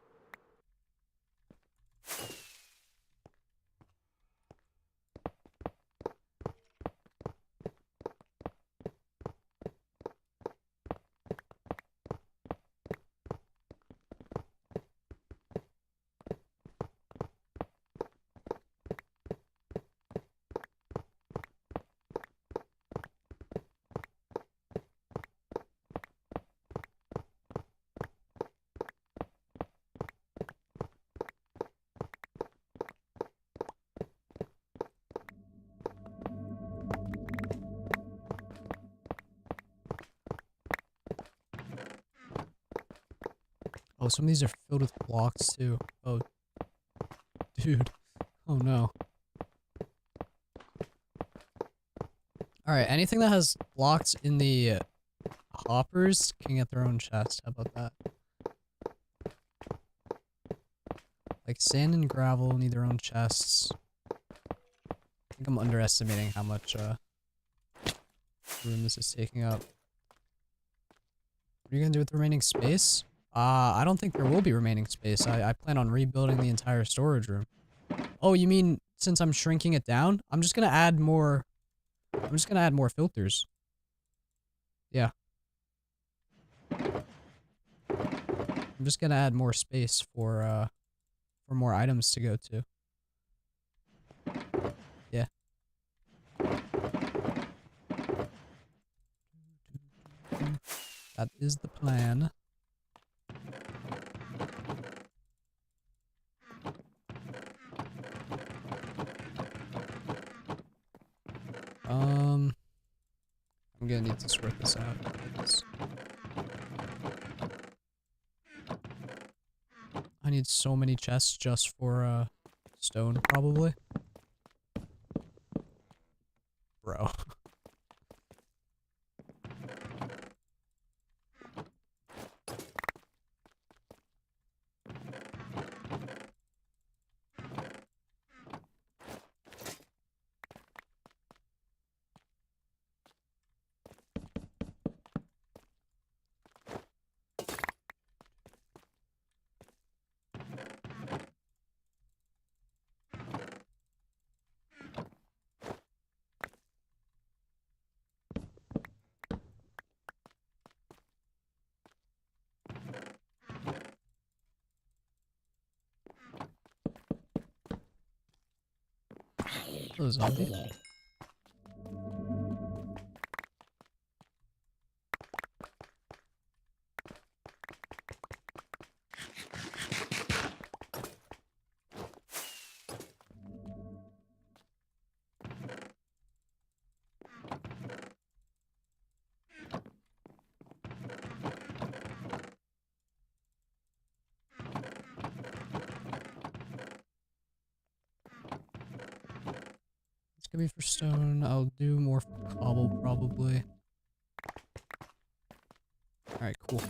S1: Oh, some of these are filled with blocks too. Oh, dude. Oh no. Alright, anything that has blocks in the hoppers can get their own chest. How about that? Like sand and gravel need their own chests. I think I'm underestimating how much room this is taking up. What are you gonna do with the remaining space? I don't think there will be remaining space. I plan on rebuilding the entire storage room. Oh, you mean since I'm shrinking it down? I'm just gonna add more filters. Yeah. I'm just gonna add more space for more items to go to. Yeah. That is the plan. I'm gonna need to sort this out. I need so many chests just for stone, probably. Bro. Hello, zombie. It's gonna be for stone. I'll do more for cobble probably. Alright, cool.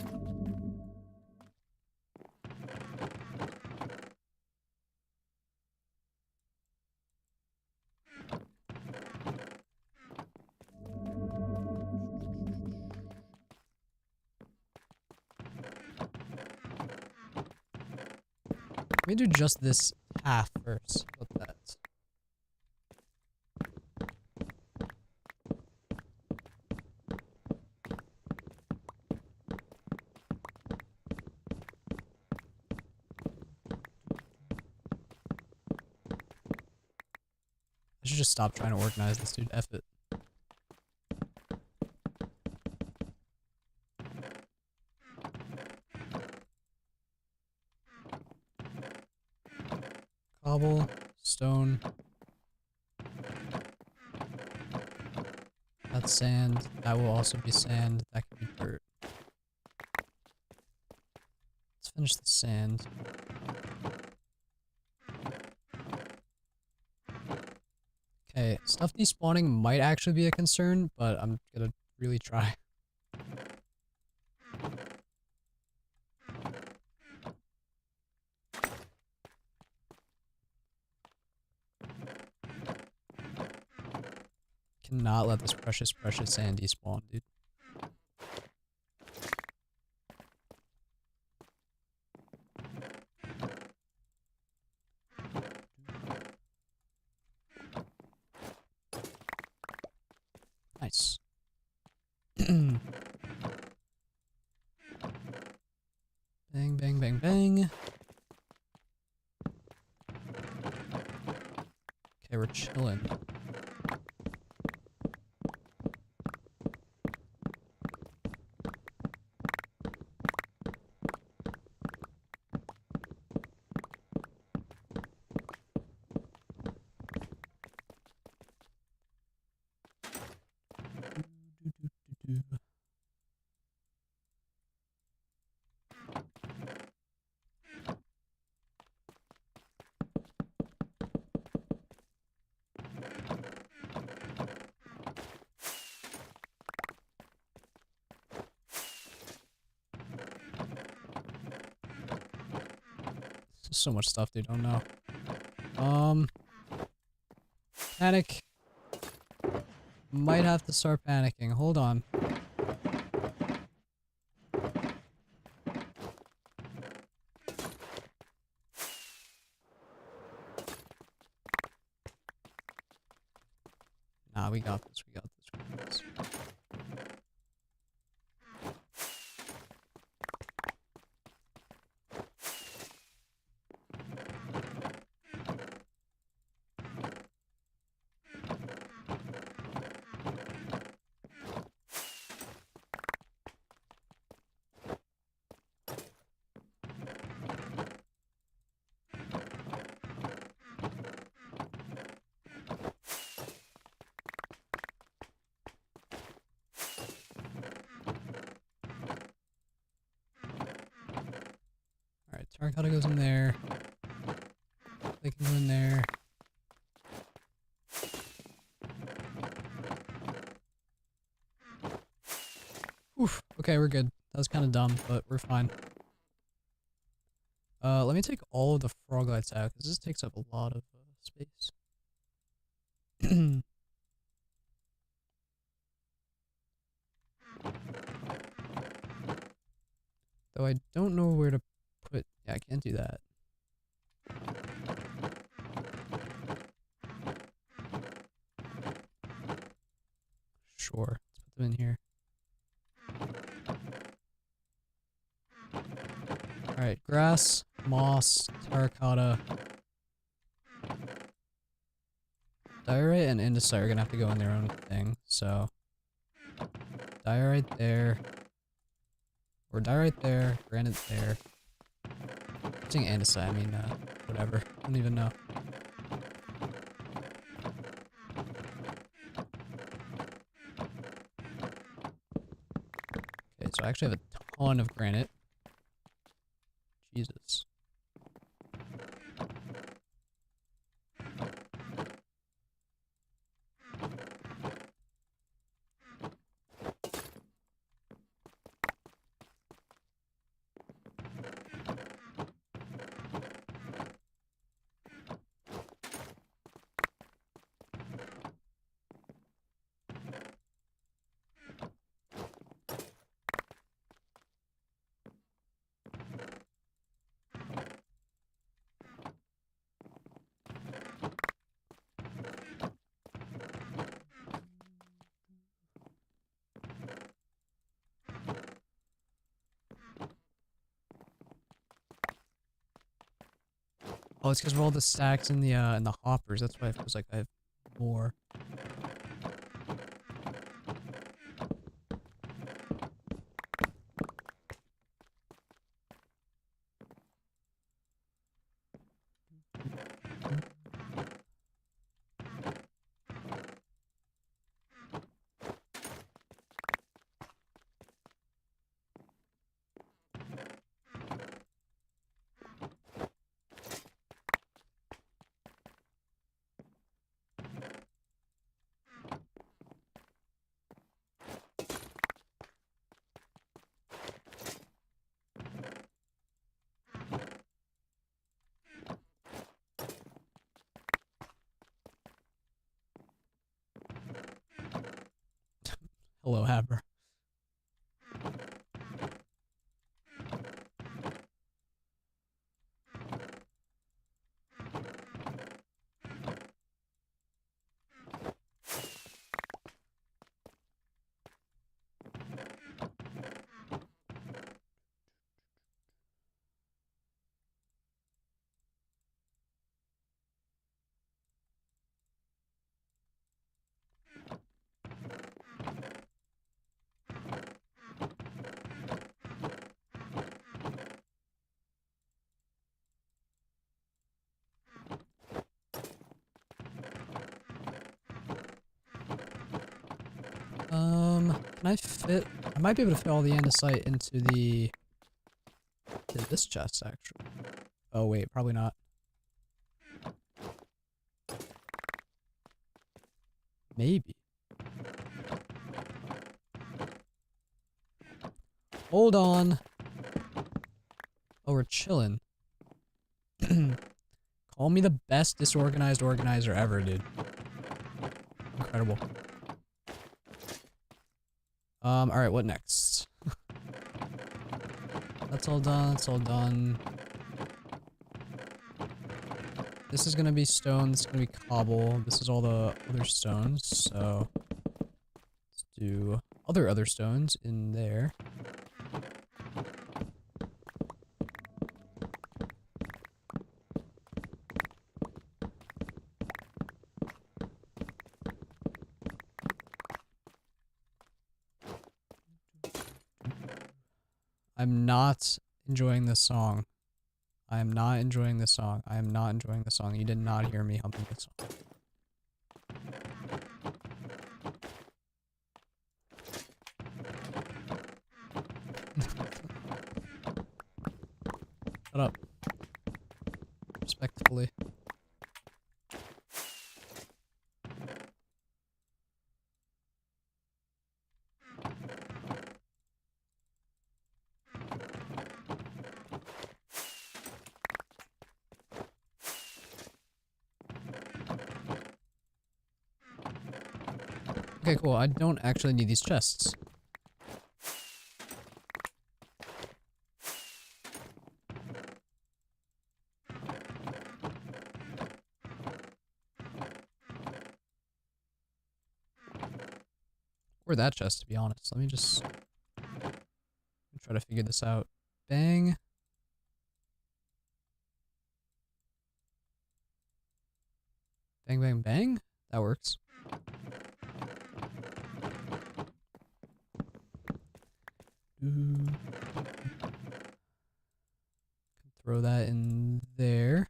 S1: Let me do just this half first. What that? I should just stop trying to organize this, dude. F it. Cobble, stone. That's sand. That will also be sand. That can be dirt. Let's finish the sand. Okay, stuff despawning might actually be a concern, but I'm gonna really try. Cannot let this precious sand despawn, dude. Nice. Bang, bang, bang, bang. Okay, we're chilling. So much stuff they don't know. Panic. Might have to start panicking. Hold on. Nah, we got this. We got this. We got this. Alright, terracotta goes in there. They can go in there. Oof. Okay, we're good. That was kind of dumb, but we're fine. Let me take all of the frog lights out, because this takes up a lot of space. Though I don't know where to put... Yeah, I can't do that. Sure, let's put them in here. Alright, grass, moss, terracotta. Diorite and andesite are gonna have to go in their own thing, so diorite there, or diorite there, granite there. I'm saying andesite, I mean, whatever. I don't even know. Okay, so I actually have a ton of granite. Jesus. Oh, it's because of all the stacks in the hoppers. That's why it feels like I have more. Hello, Haber. Can I fit? I might be able to fit all the andesite into this chest, actually. Oh, wait, probably not. Maybe. Hold on. Oh, we're chilling. Call me the best disorganized organizer ever, dude. Incredible. Alright, what next? That's all done, that's all done. This is gonna be stone, this is gonna be cobble, this is all the other stones, so let's do other stones in there. I'm not enjoying this song. I am not enjoying this song. I am not enjoying the song. You did not hear me humping this song. Shut up. Respectfully. Okay, cool. I don't actually need these chests. Or that chest, to be honest. Let me just try to figure this out. Bang. Bang, bang, bang. That works. Throw that in there.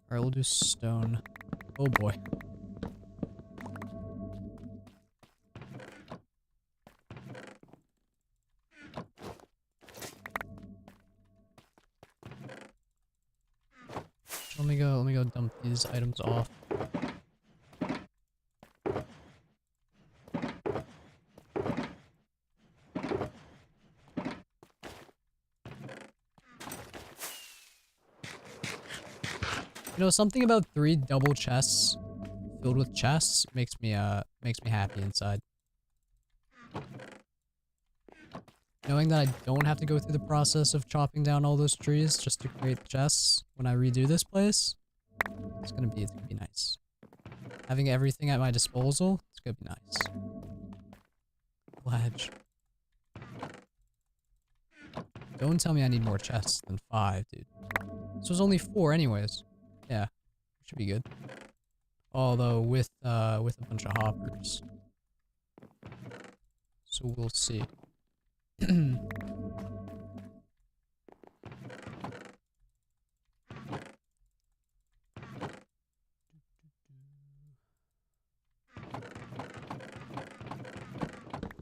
S1: Alright, we'll do stone. Oh boy. Let me go dump these items off. You know, something about 3 double chests filled with chests makes me happy inside. Knowing that I don't have to go through the process of chopping down all those trees just to create the chests when I redo this place, it's gonna be nice. Having everything at my disposal, it's gonna be nice. Ledge. Don't tell me I need more chests than 5, dude. This was only 4 anyways. Yeah, should be good. Although with a bunch of hoppers. So we'll see.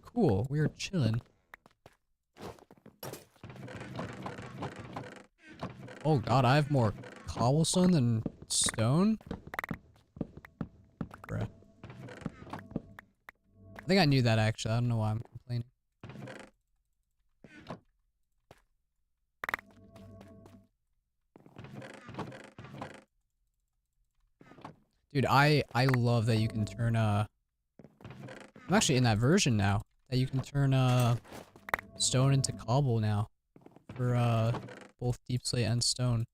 S1: Cool, we're chilling. Oh god, I have more cobblestone than stone? Bruh. I think I knew that actually, I don't know why I'm complaining. Dude, I love that you can turn, I'm actually in that version now, that you can turn, stone into cobble now. For, both deep slate and stone.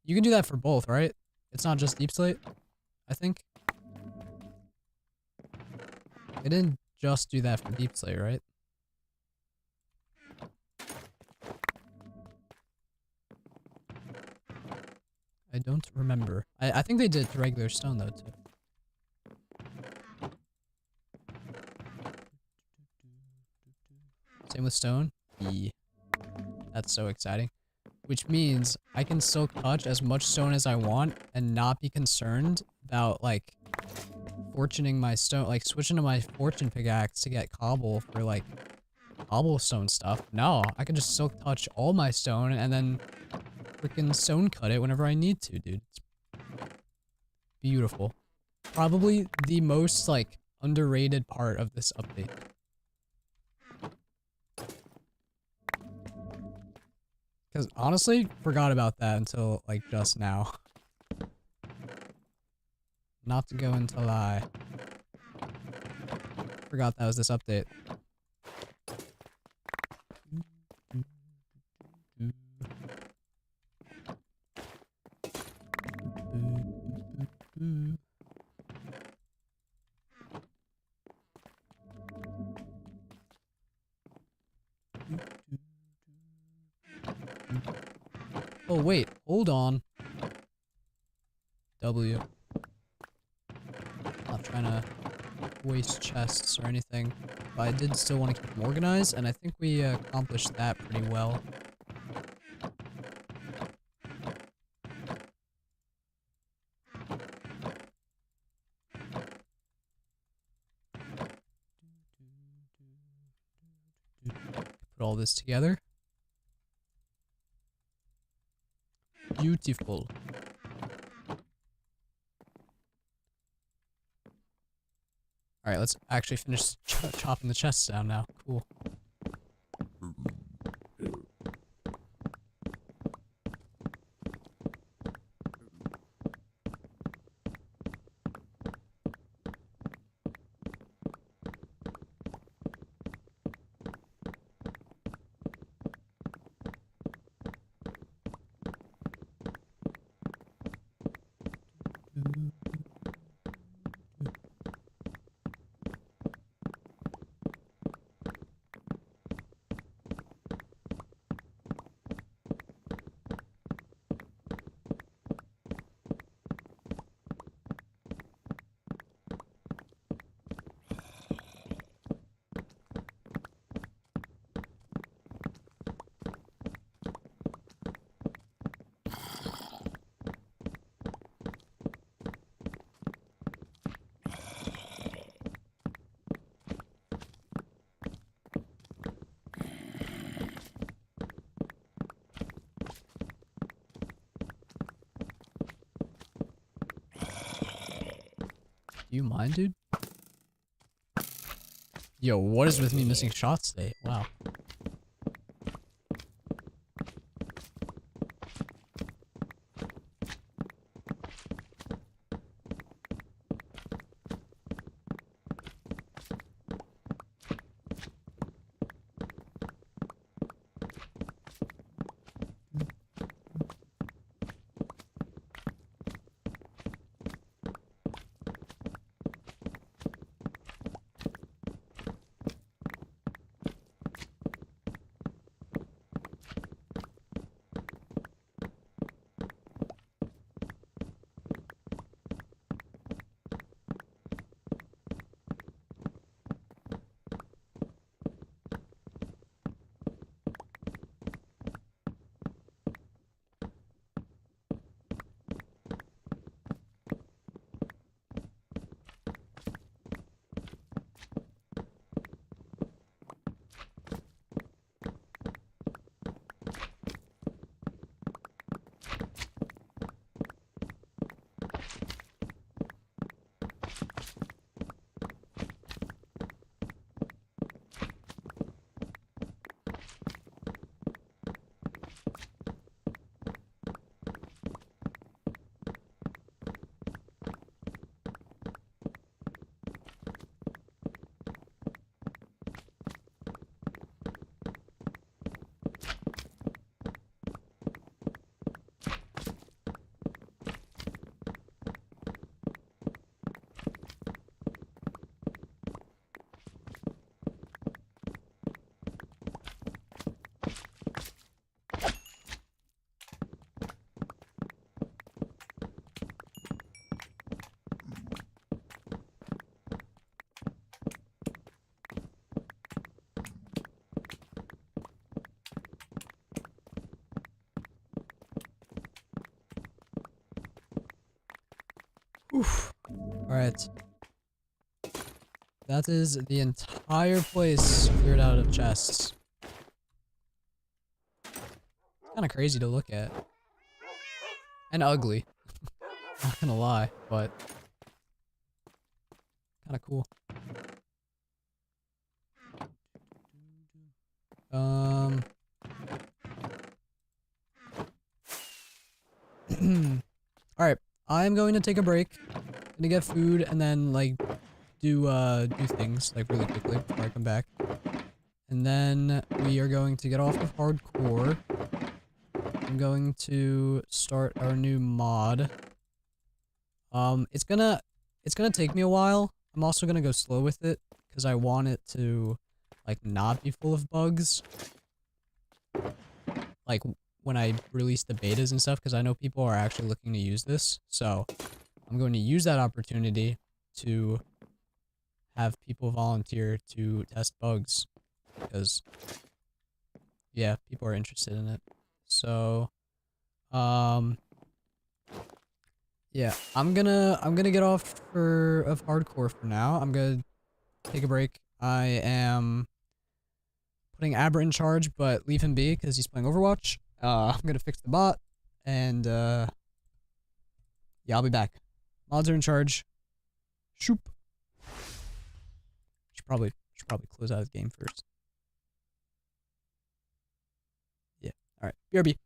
S1: You can do that for both, right? It's not just deep slate, I think. It didn't just do that for deep slate, right? I don't remember. I think they did it to regular stone though too. Same with stone? Yeah. That's so exciting. Which means I can silk touch as much stone as I want and not be concerned about like fortuning my stone, like switching to my fortune pickaxe to get cobble for like cobblestone stuff. No, I can just silk touch all my stone and then freaking stone cut it whenever I need to, dude. It's beautiful. Probably the most like underrated part of this update. Because honestly, forgot about that until like just now. Not to go into lie. Forgot that was this update. Oh wait, hold on. W. Not trying to waste chests or anything, but I did still want to keep them organized, and I think we accomplished that pretty well. Put all this together. Beautiful. Alright, let's actually finish chopping the chests down now. Cool. Do you mind, dude? Yo, what is with me missing shots today? Wow. Oof. Alright. That is the entire place cleared out of chests. Kind of crazy to look at. And ugly. Not gonna lie, but kind of cool. Alright, I'm going to take a break. Gonna get food and then like do things like really quickly before I come back. And then we are going to get off of hardcore. I'm going to start our new mod. It's gonna take me a while. I'm also gonna go slow with it because I want it to like not be full of bugs. Like when I release the betas and stuff, because I know people are actually looking to use this. So I'm going to use that opportunity to have people volunteer to test bugs because yeah, people are interested in it. So yeah, I'm gonna get off of hardcore for now. I'm gonna take a break. I am putting Aber in charge, but leave him be because he's playing Overwatch. I'm gonna fix the bot, and yeah, I'll be back. Mods are in charge. Shoop. Should probably close out his game first. Yeah. All right. BRB.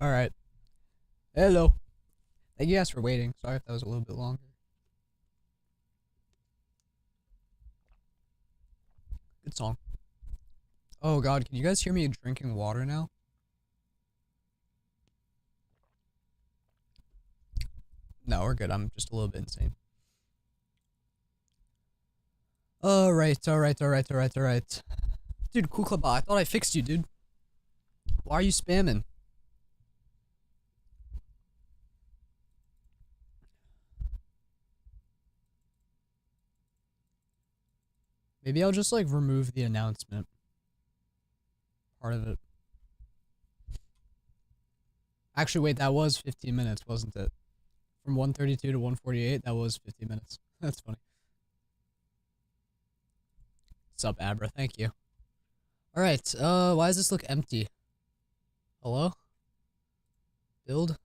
S1: Alright. Hello. Thank you guys for waiting. Sorry if that was a little bit longer. Good song. Oh god, can you guys hear me drinking water now? No, we're good. I'm just a little bit insane. Alright. Dude, Kuklabot, I thought I fixed you, dude. Why are you spamming? Maybe I'll just, like, remove the announcement part of it. Actually, wait, that was 15 minutes, wasn't it? From 132 to 148, that was 15 minutes. That's funny. Sup, Abra, thank you. Alright, why does this look empty? Hello? Build?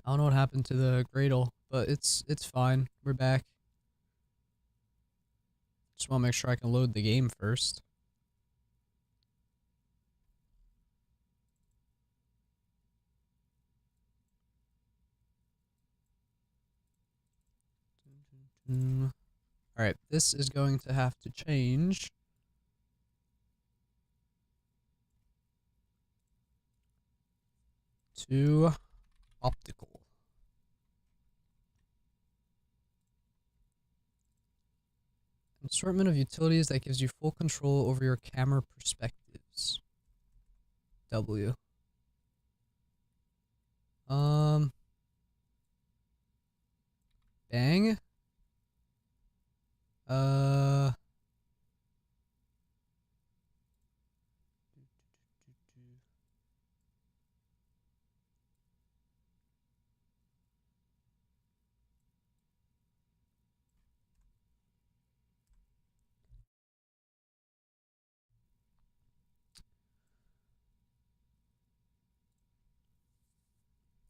S1: I don't know what happened to the Gradle, but it's fine. We're back. Just want to make sure I can load the game first. Alright, this is going to have to change. To optical. An assortment of utilities that gives you full control over your camera perspectives. W. Bang.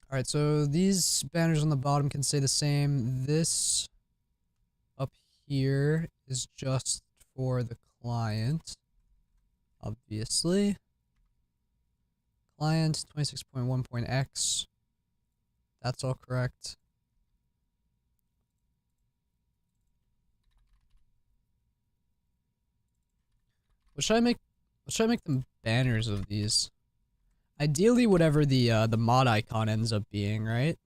S1: Alright, so these banners on the bottom can stay the same. This up here is just for the client, obviously. Client 26.1.x. That's all correct. What should I make? What should I make them banners of these? Ideally, whatever the mod icon ends up being, right?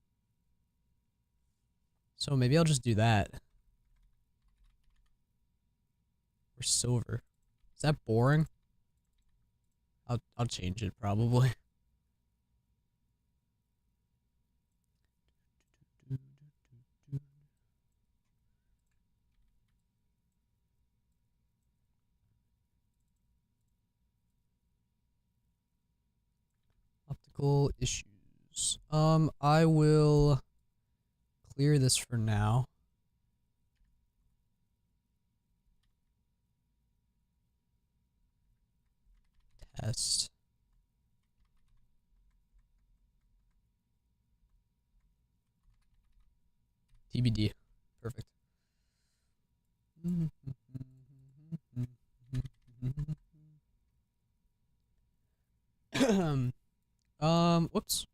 S1: So maybe I'll just do that. Or silver. Is that boring? I'll change it probably. Optical issues. I will clear this for now. Test. TBD. Perfect. Whoops.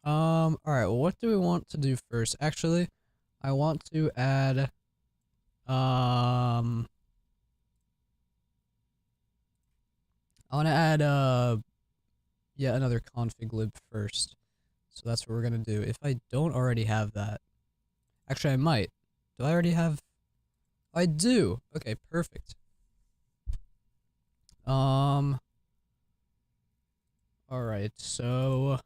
S1: Alright, well, what do we want to do first? Actually, I want to add, I want to add, yet another config lib first. So that's what we're gonna do. If I don't already have that. Actually, I might. Do I already have? I do. Okay, perfect. Alright, so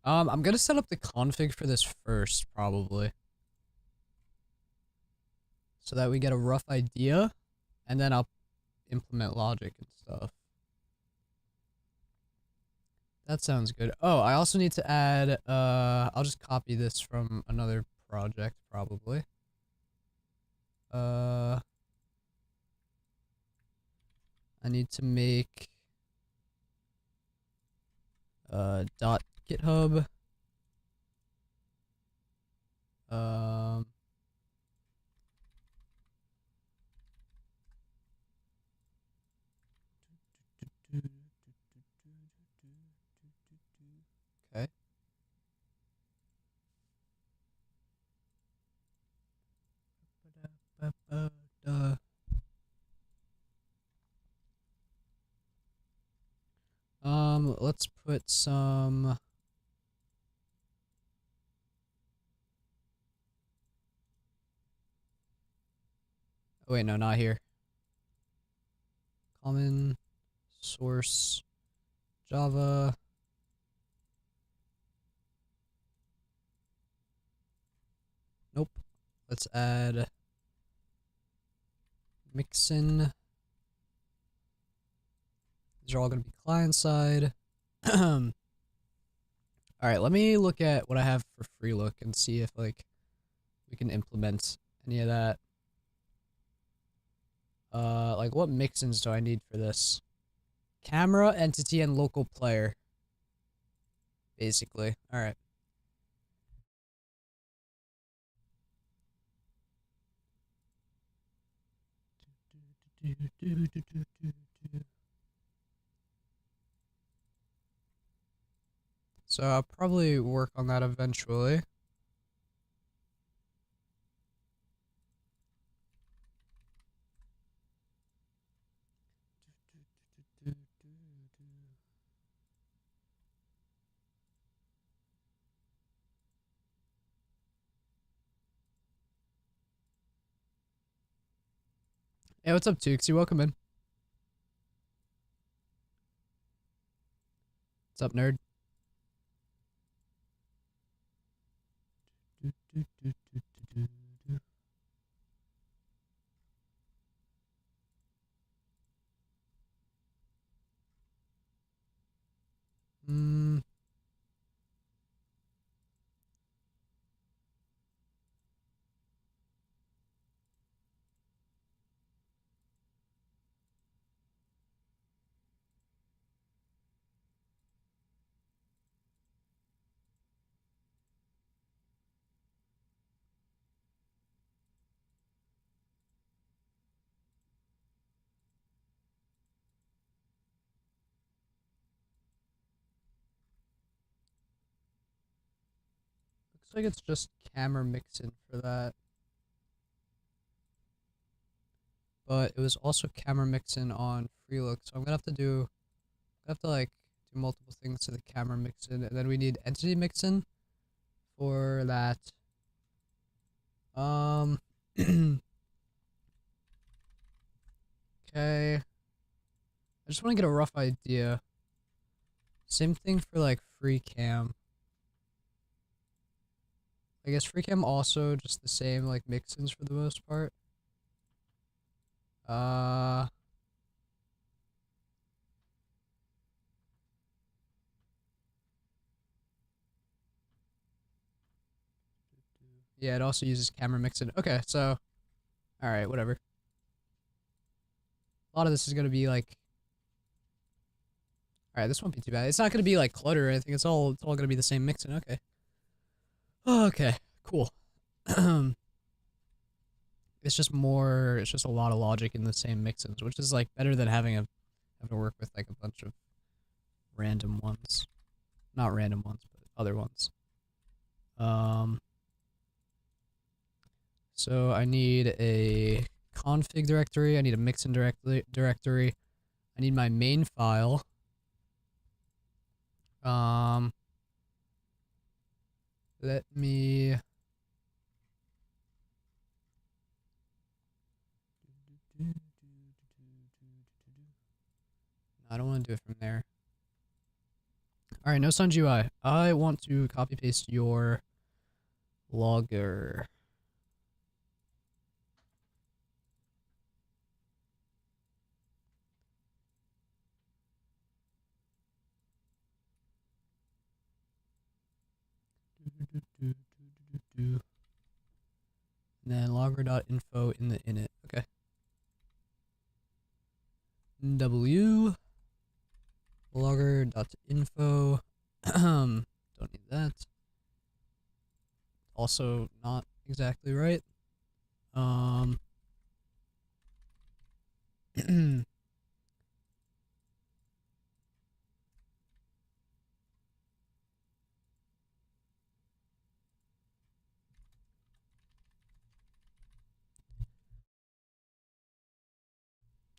S1: I'm gonna set up the config for this first, probably. So that we get a rough idea, and then I'll implement logic and stuff. That sounds good. Oh, I also need to add, I'll just copy this from another project, probably. I need to make, .github, okay. Let's put some. Oh wait, no, not here. Common source Java. Nope. Let's add Mixin. These are all going to be client side. All right, let me look at what I have for Freelook and see if like we can implement any of that. Like what mixins do I need for this? Camera, entity, and local player. Basically. All right. So I'll probably work on that eventually. Hey, what's up, Tukesy? Welcome in. What's up, nerd? Hmm. Looks like it's just camera mixin for that. But it was also camera mixin on Freelook, so I'm gonna have to like do multiple things to the camera mixin, and then we need entity mixin for that. Okay. I just want to get a rough idea. Same thing for like free cam. I guess free cam also just the same like mixins for the most part. Yeah, it also uses camera mixin. Okay, so all right, whatever. A lot of this is gonna be like, all right, this won't be too bad. It's not gonna be like clutter or anything. It's all gonna be the same mixin. Okay. Okay, cool. It's just more. It's just a lot of logic in the same mixins, which is like better than having to work with like a bunch of random ones. Not random ones, but other ones. So I need a config directory. I need a mixin directory. I need my main file. Let me. I don't want to do it from there. Alright, no Sun GUI. I want to copy paste your logger. And then logger.info in the init. Okay. W logger.info. Don't need that. Also not exactly right.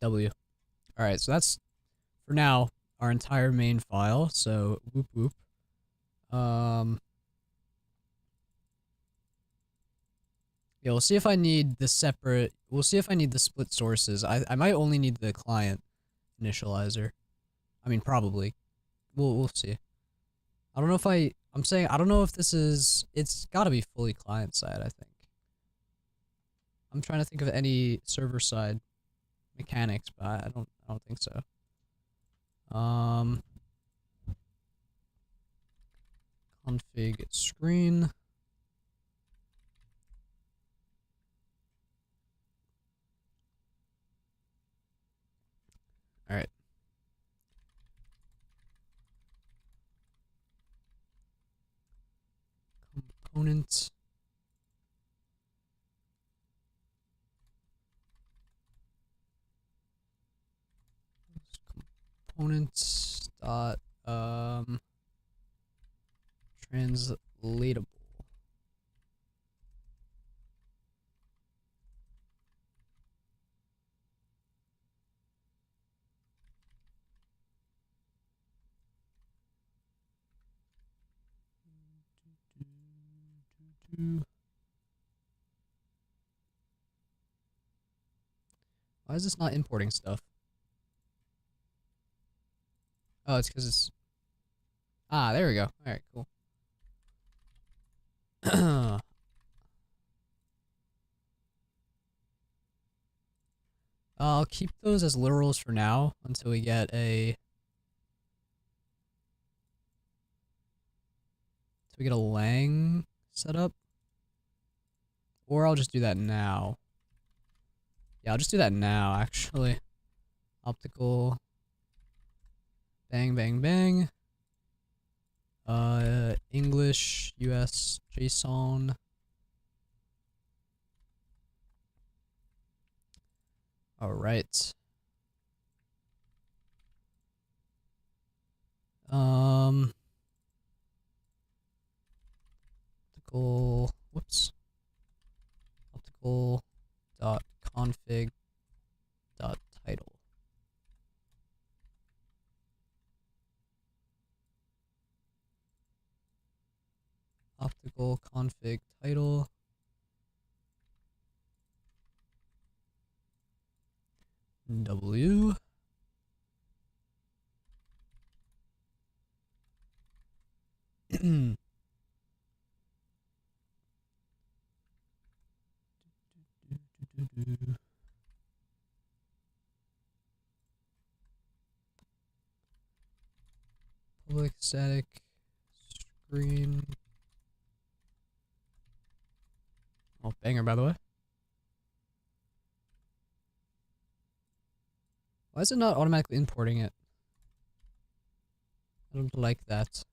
S1: W. Alright, so that's for now our entire main file. So whoop whoop. Yeah, we'll see if I need the separate, we'll see if I need the split sources. I might only need the client initializer. I mean, probably. We'll see. I don't know if I'm saying, I don't know if this is, it's gotta be fully client side, I think. I'm trying to think of any server side mechanics, but I don't think so. Config screen. All right. Component. Components dot translatable. Why is this not importing stuff? Oh, it's because it's... Ah, there we go. Alright, cool. I'll keep those as literals for now until we get a... Until we get a lang set up. Or I'll just do that now. Yeah, I'll just do that now, actually. Optical. Bang, bang, bang. English, US, JSON. All right. Optical, whoops. Optical dot config dot title. Optical config title. W. Public static screen. Oh, banger, by the way. Why is it not automatically importing it? I don't like that.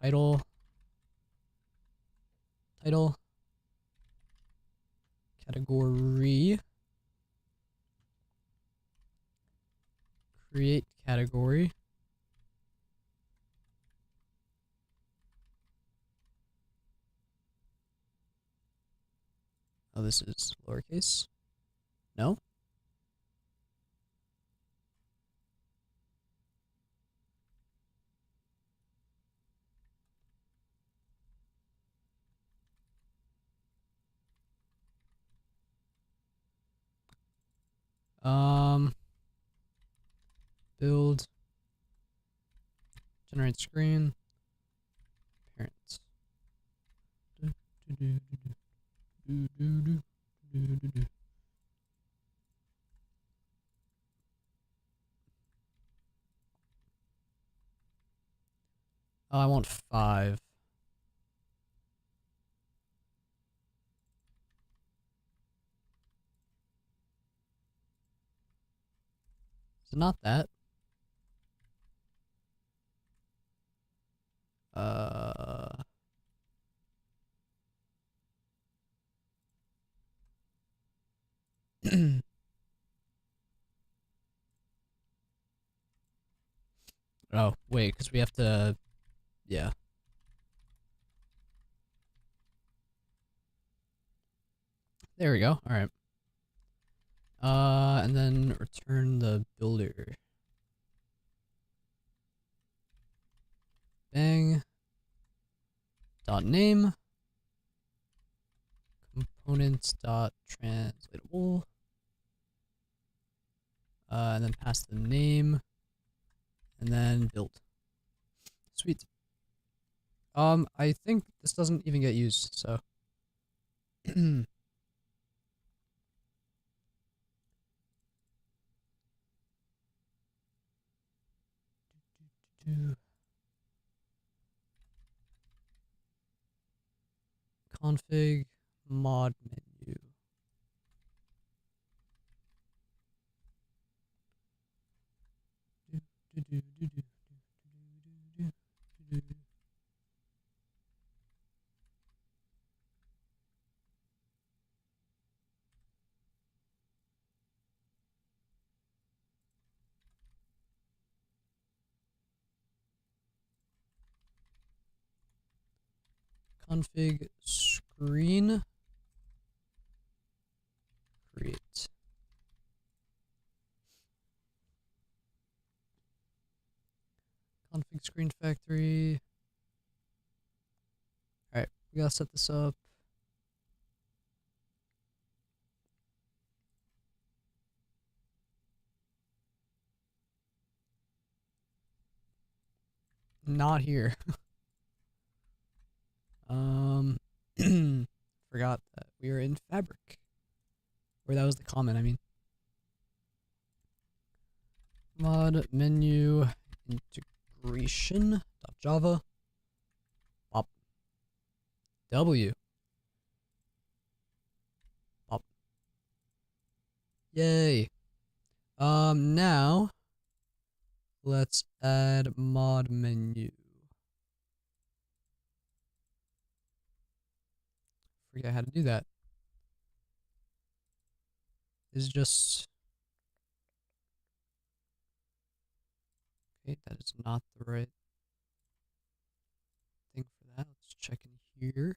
S1: Title. Title. Category. Create category. Oh, this is lowercase. No? Build. Generate screen. Parents. Oh, I want 5. Is it not that? Oh, wait, because we have to... Yeah. There we go. Alright. And then return the builder. Bang. Dot name. Components dot translatable. And then pass the name. And then build. Sweet. I think this doesn't even get used, so. Config mod menu. Config screen create. Config screen factory. Alright, we gotta set this up. Not here. Forgot that we are in Fabric. Or that was the comment, I mean. Mod menu integration.java. Pop. W. Pop. Yay. Now let's add mod menu. Forget how to do that. Is just okay, that is not the right thing for that. Let's check in here.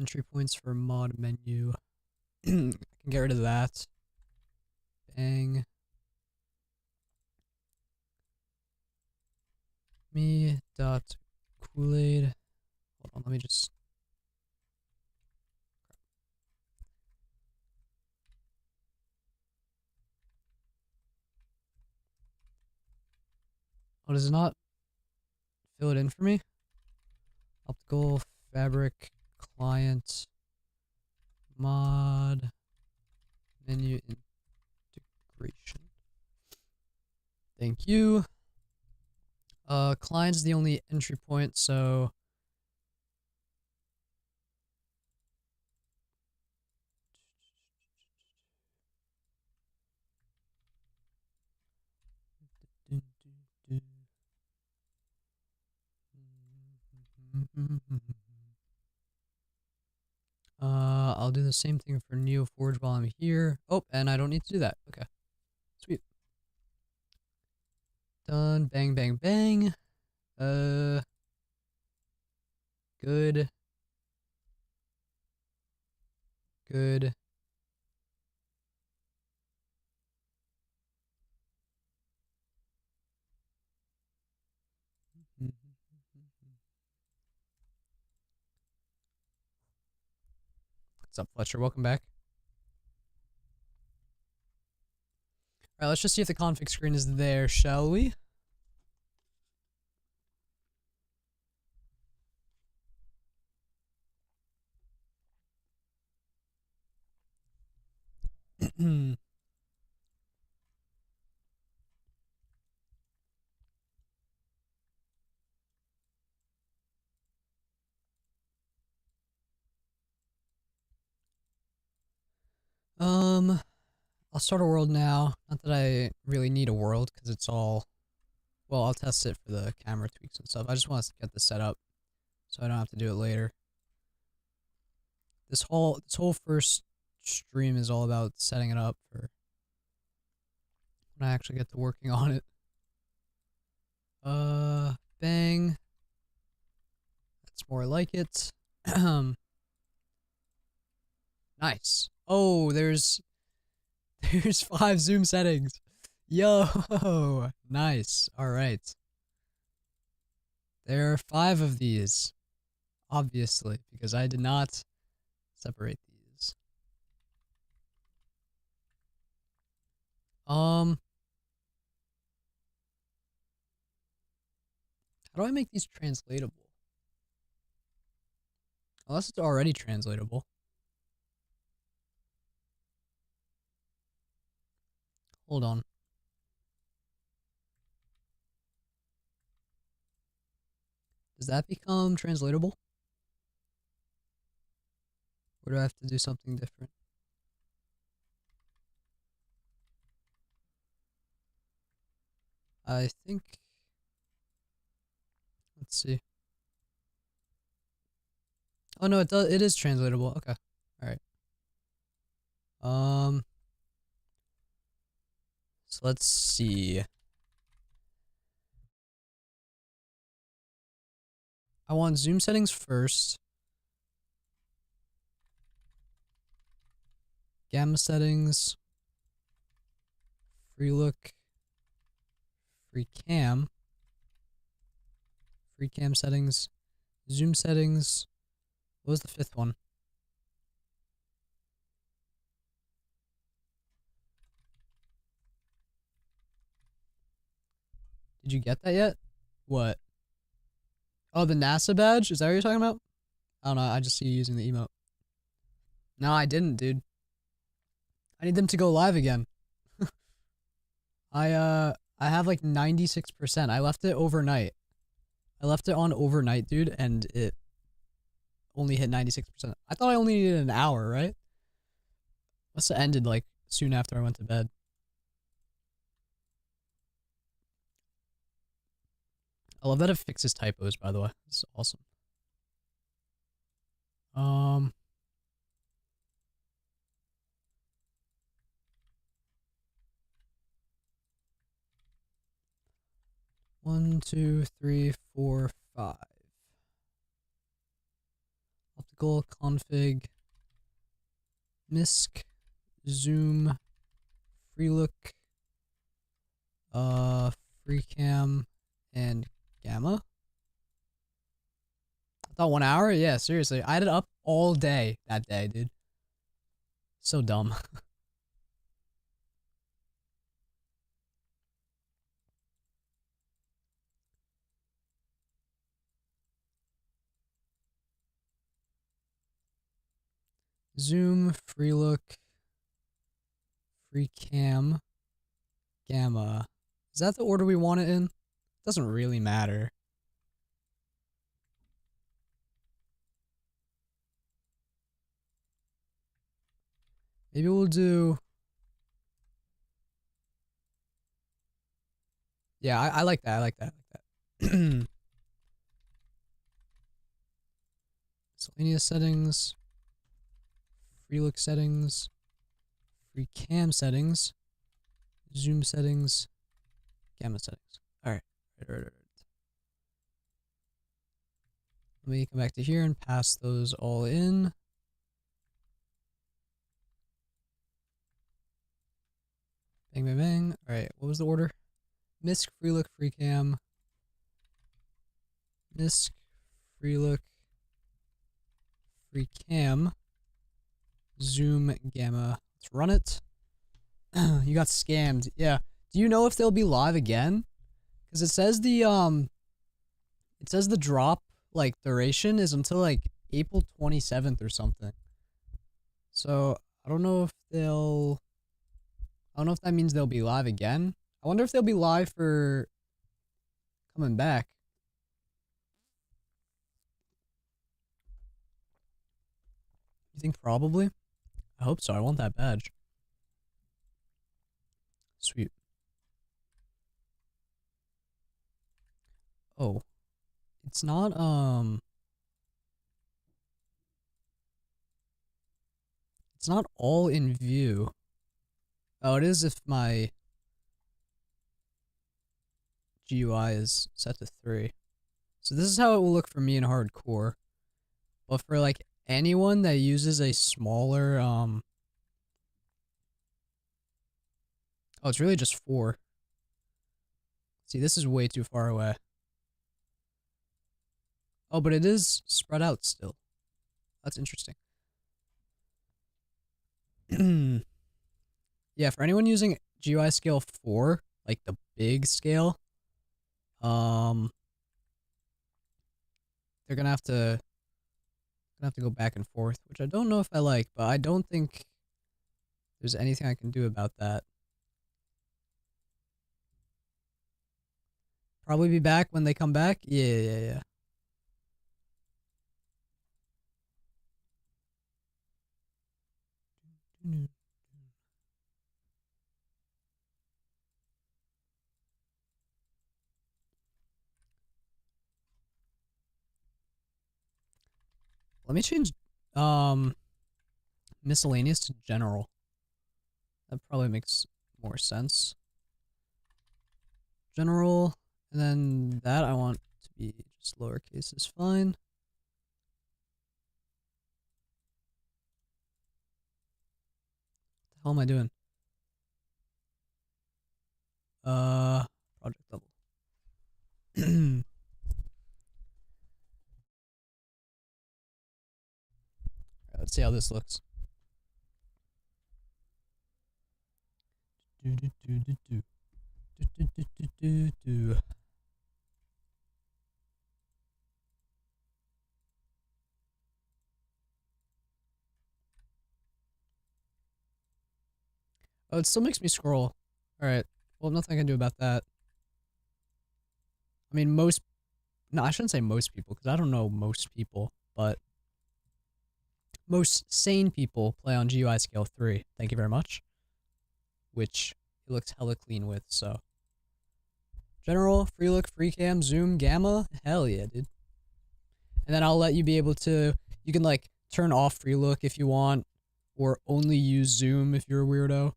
S1: Entry points for mod menu. I can get rid of that. Bang. Me dot Kool-Aid. Hold on, let me just. Oh, does it not fill it in for me? Optical fabric client mod menu integration. Thank you. Client is the only entry point, so I'll do the same thing for NeoForge while I'm here. Oh, and I don't need to do that. Okay. Sweet. Done. Bang, bang, bang. Good. Good. What's up, Fletcher? Welcome back. Alright, let's just see if the config screen is there, shall we? I'll start a world now. Not that I really need a world, because it's all... Well, I'll test it for the camera tweaks and stuff. I just want to get this set up, so I don't have to do it later. This whole first stream is all about setting it up for when I actually get to working on it. Bang. That's more like it. Nice. Oh, there's 5 zoom settings. Yo, nice. All right. There are 5 of these, obviously, because I did not separate these. How do I make these translatable? Unless it's already translatable. Hold on. Does that become translatable? Or do I have to do something different? I think... Let's see. Oh no, it is translatable. Okay. Alright. So let's see. I want zoom settings first. Gamma settings. Free look. Free cam. Free cam settings. Zoom settings. What was the 5th one? Did you get that yet? What? Oh, the NASA badge? Is that what you're talking about? I don't know. I just see you using the emote. No, I didn't, dude. I need them to go live again. I have like 96%. I left it overnight. I left it on overnight, dude, and it only hit 96%. I thought I only needed an hour, right? Must have ended like soon after I went to bed. I love that it fixes typos, by the way. It's awesome. 1, 2, 3, 4, 5. Optical config. MISC. Zoom. Free look. Free cam. And gamma. I thought 1 hour? Yeah, seriously. I had it up all day that day, dude. So dumb. Zoom, free look, free cam, gamma. Is that the order we want it in? Doesn't really matter. Maybe we'll do... Yeah, I like that. I like that. I like that. Miscellaneous settings. Free look settings. Free cam settings. Zoom settings. Gamma settings. Alright. Right. Let me come back to here and pass those all in. Bang, bang, bang. Alright, what was the order? MISC, free look, free cam. MISC, free look, free cam. Zoom Gamma. Let's run it. You got scammed. Yeah. Do you know if they'll be live again? Because it says the drop like duration is until like April 27th or something. So I don't know if they'll. I don't know if that means they'll be live again. I wonder if they'll be live for coming back. You think probably? I hope so. I want that badge. Sweet. Oh. It's not, it's not all in view. Oh, it is if my GUI is set to 3. So this is how it will look for me in hardcore. But for like anyone that uses a smaller, oh, it's really just 4. See, this is way too far away. Oh, but it is spread out still. That's interesting. Yeah, for anyone using GUI scale 4, like the big scale, they're gonna have to go back and forth, which I don't know if I like, but I don't think there's anything I can do about that. Probably be back when they come back. Yeah. Let me change miscellaneous to general. That probably makes more sense. General, and then that I want to be just lowercase is fine. What the hell am I doing? Project level. Alright, let's see how this looks. Oh, it still makes me scroll. Alright. Well, nothing I can do about that. I mean, no, I shouldn't say most people, because I don't know most people, but most sane people play on GUI scale 3. Thank you very much. Which it looks hella clean with, so. General, free look, free cam, zoom, gamma. Hell yeah, dude. And then I'll let you be able to, you can like turn off free look if you want, or only use zoom if you're a weirdo.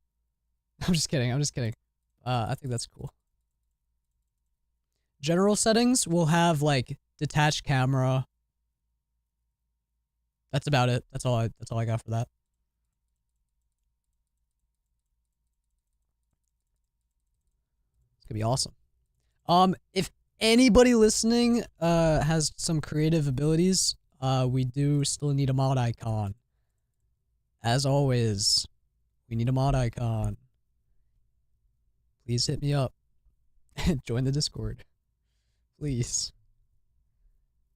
S1: I'm just kidding. I think that's cool. General settings will have like detached camera. That's about it. That's all I got for that. It's gonna be awesome. If anybody listening has some creative abilities, we do still need a mod icon. As always, we need a mod icon. Please hit me up. Join the Discord. Please.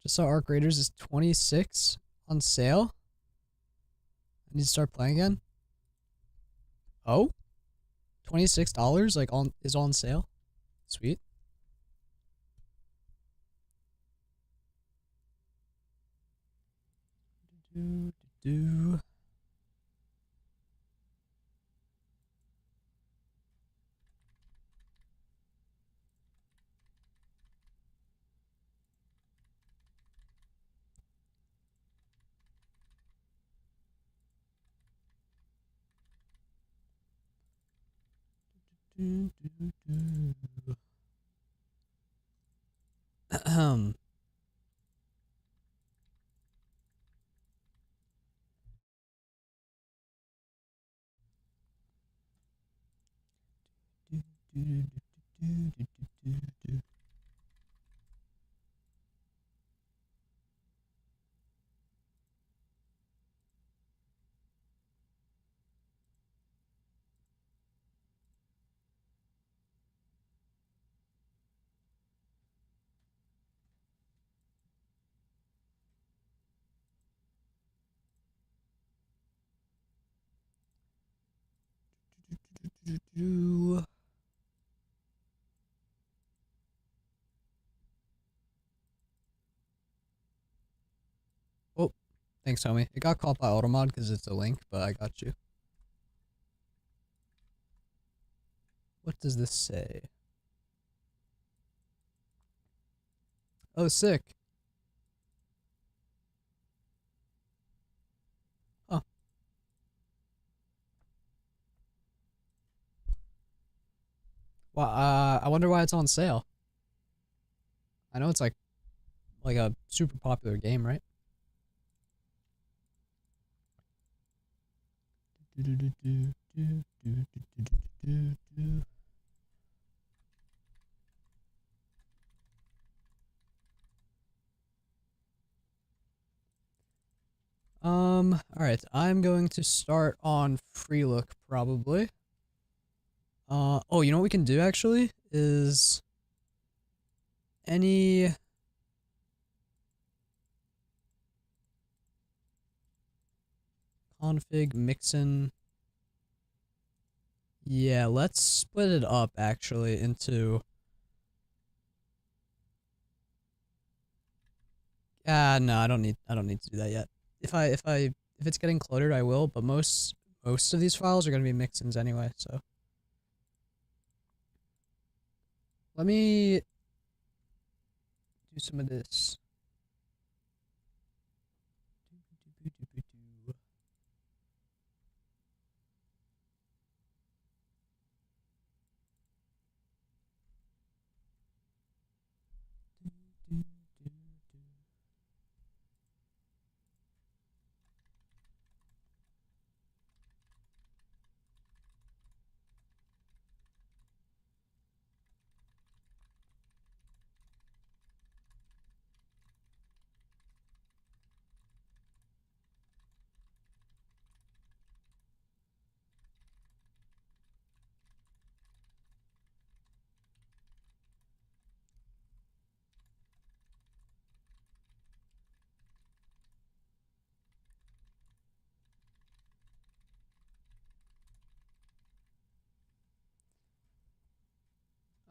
S1: Just saw Arc Raiders is 26 on sale. I need to start playing again. Oh? $26 like is on sale. Sweet. Do. Ahem. Oh, thanks, homie. It got caught by Automod because it's a link, but I got you. What does this say? Oh, sick. Huh. Well, I wonder why it's on sale. I know it's like a super popular game, right? Alright, I'm going to start on free look probably. Oh, you know what we can do actually is any config mixin. Yeah, let's split it up actually into no, I don't need to do that yet. If it's getting cluttered, I will, but most of these files are going to be mixins anyway, so let me do some of this.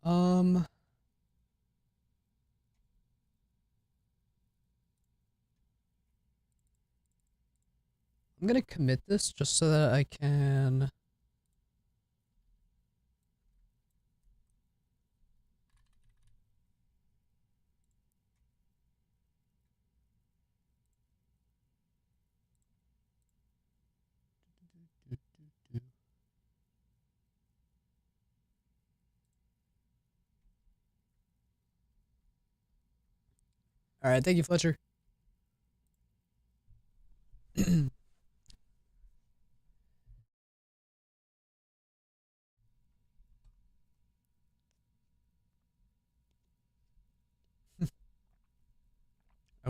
S1: Um, I'm gonna commit this just so that I can. All right, thank you, Fletcher. I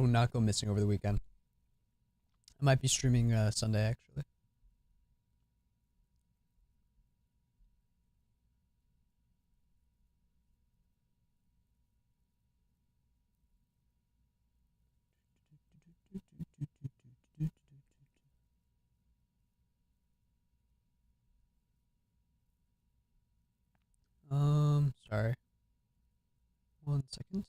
S1: will not go missing over the weekend. I might be streaming Sunday actually. Sorry. 1 second.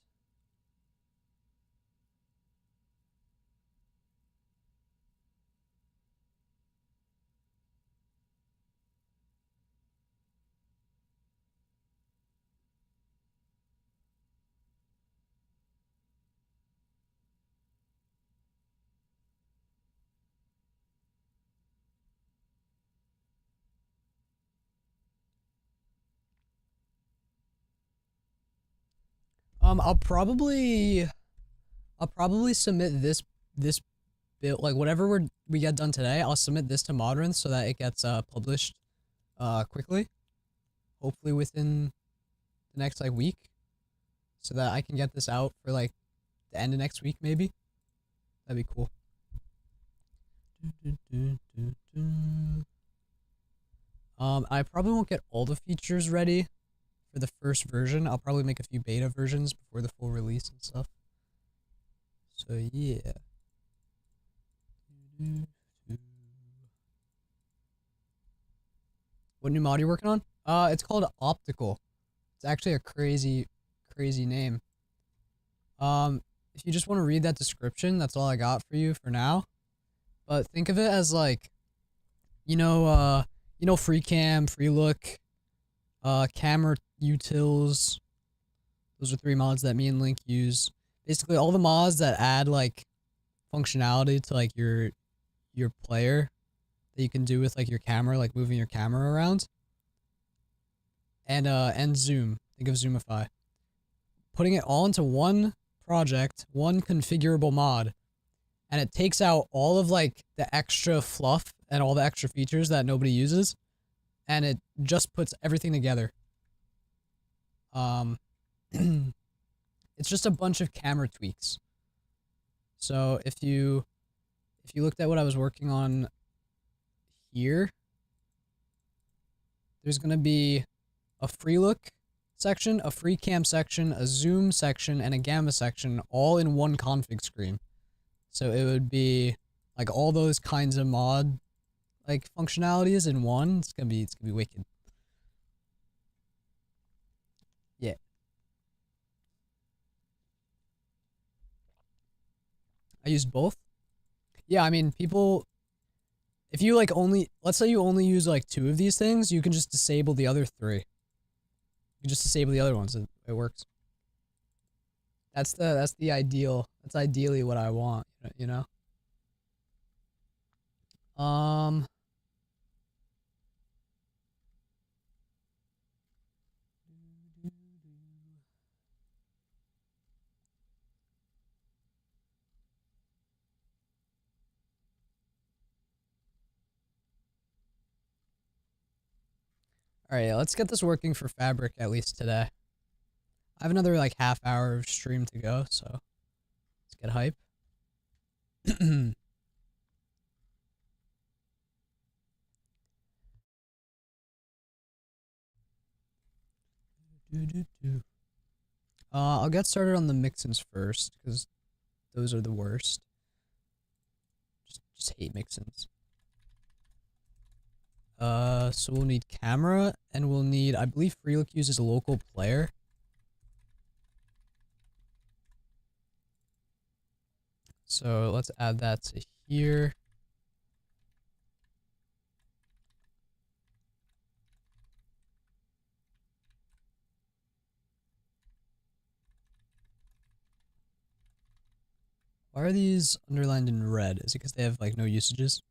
S1: I'll probably submit this build, like whatever we get done today. I'll submit this to Modern so that it gets published quickly, hopefully within the next like week, so that I can get this out for like the end of next week maybe. That'd be cool. I probably won't get all the features ready for the first version. I'll probably make a few beta versions before the full release and stuff. So yeah. What new mod are you working on? It's called Optical. It's actually a crazy, crazy name. If you just want to read that description, that's all I got for you for now. But think of it as like, free cam, free look, camera utils. Those are 3 mods that me and Link use. Basically, all the mods that add like functionality to like your player that you can do with like your camera, like moving your camera around. And zoom. Think of Zoomify. Putting it all into one project, one configurable mod, and it takes out all of like the extra fluff and all the extra features that nobody uses, and it just puts everything together. It's just a bunch of camera tweaks. So if you looked at what I was working on here, there's gonna be a free look section, a free cam section, a zoom section, and a gamma section all in one config screen. So it would be like all those kinds of mod like functionalities in one. It's gonna be wicked. Yeah. I used both. Yeah, I mean people, if you like only, let's say you only use like 2 of these things, you can just disable the other 3. You just disable the other ones. It works. That's the ideal. That's ideally what I want, you know? Alright, let's get this working for Fabric at least today. I have another like half hour of stream to go, so let's get hype. I'll get started on the mixins first, because those are the worst. Just hate mixins. So we'll need camera, and we'll need, I believe Freelook uses a local player. So let's add that to here. Why are these underlined in red? Is it because they have like no usages?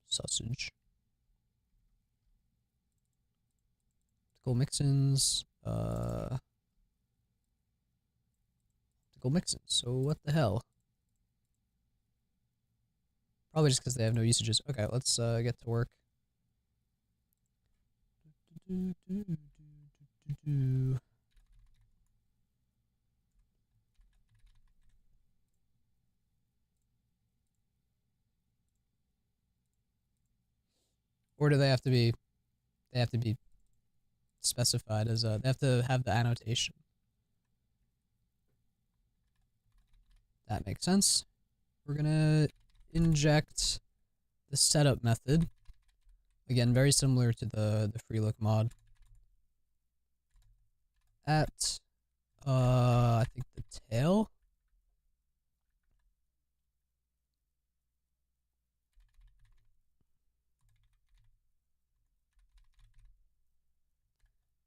S1: Sausage. Go mixins. Go mixins. So what the hell? Probably just because they have no usages. Okay, let's get to work. Or do they have to be? They have to be specified as they have to have the annotation. That makes sense. We're gonna inject the setup method. Again, very similar to the Freelook mod. At I think the tail.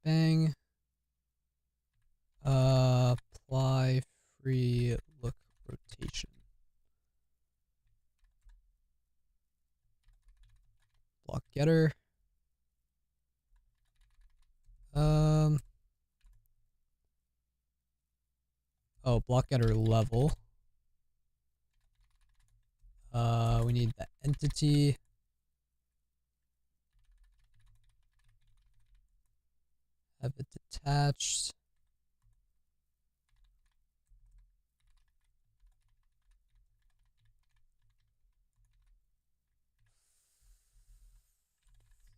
S1: Bang. Apply free look rotation. Block getter. Oh, block getter level. We need the entity. Have it detached.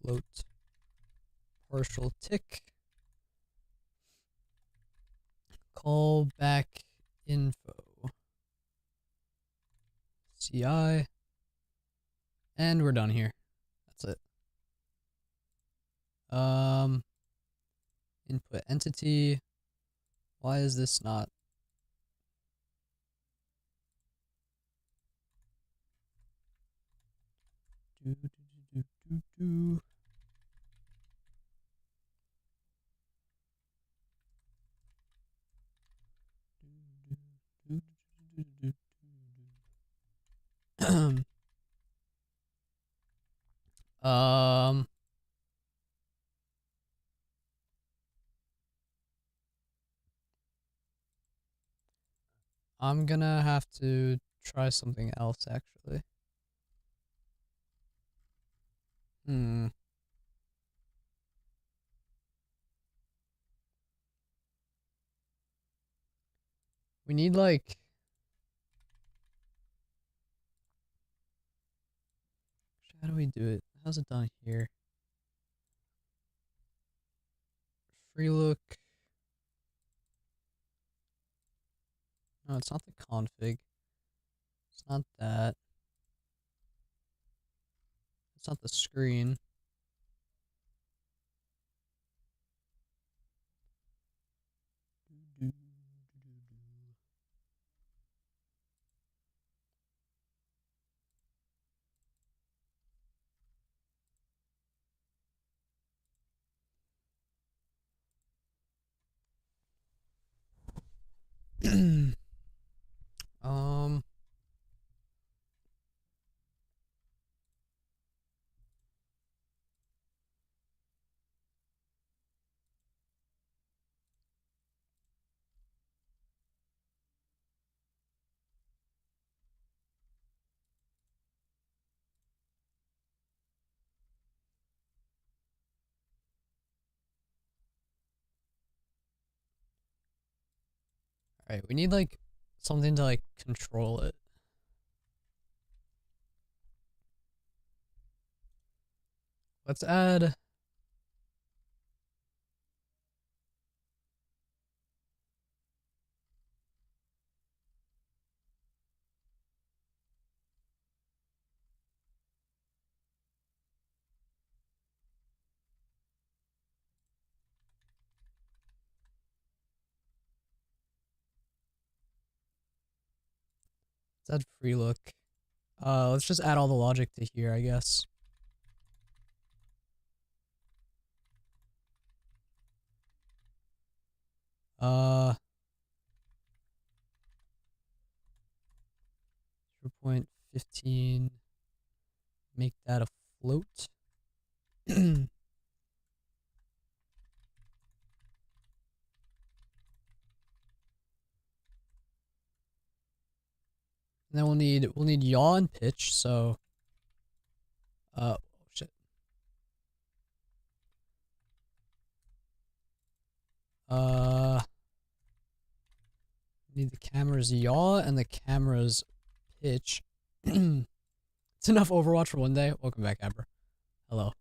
S1: Float partial tick. Call back info. CI. And we're done here. Input entity. Why is this not? Do, do, do, do, do. um, I'm gonna have to try something else actually. Hmm. We need like, how do we do it? How's it done here? Free look. No, it's not the config. It's not that. It's not the screen. Um, Alright, we need like something to like control it. Let's add free look. Let's just add all the logic to here, I guess. Uh 0.15, make that a float. And then we'll need yaw and pitch, so oh shit. Need the camera's yaw and the camera's pitch. It's enough Overwatch for one day. Welcome back, Amber. Hello.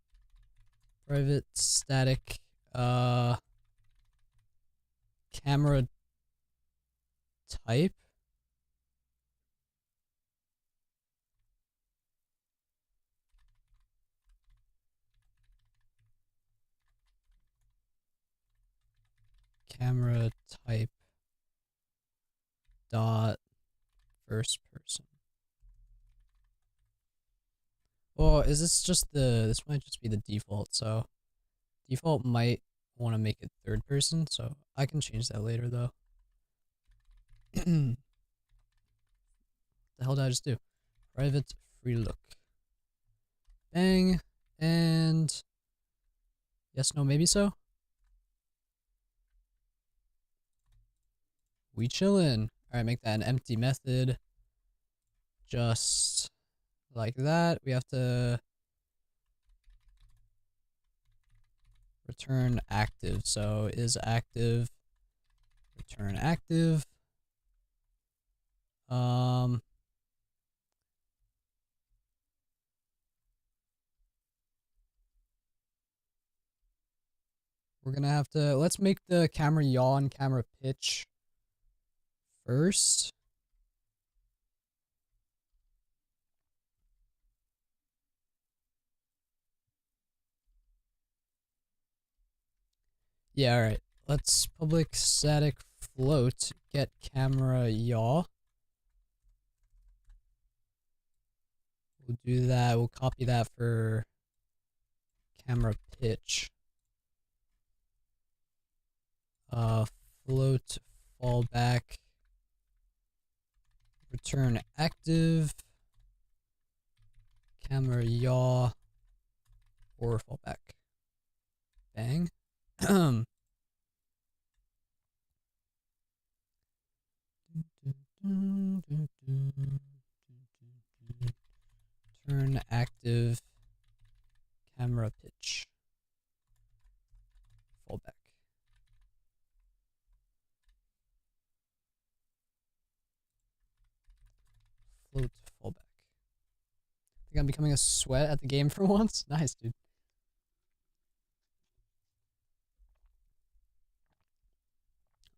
S1: Private static camera type. Camera type dot first person. Well, is this just this might just be the default, so default might want to make it third person, so I can change that later though. The hell did I just do? Private free look. Bang. And yes, no, maybe so. We chillin'. Alright, make that an empty method. Just like that. We have to return active. So is active, return active. We're gonna have to, let's make the camera yaw and camera pitch first. Yeah, alright. Let's public static float get camera yaw. We'll do that. We'll copy that for camera pitch. Float fallback. Return active. Camera yaw or fallback. Bang. Turn active camera pitch. Fallback. Float fallback. I think I'm becoming a sweat at the game for once. Nice, dude.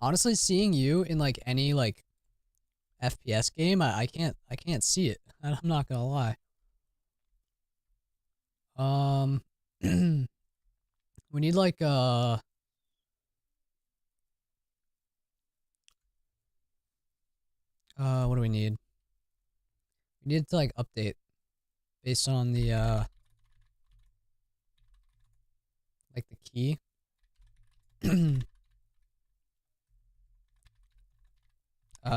S1: Honestly, seeing you in like any like FPS game, I can't see it. I'm not gonna lie. We need like what do we need? We need to like update based on the like the key.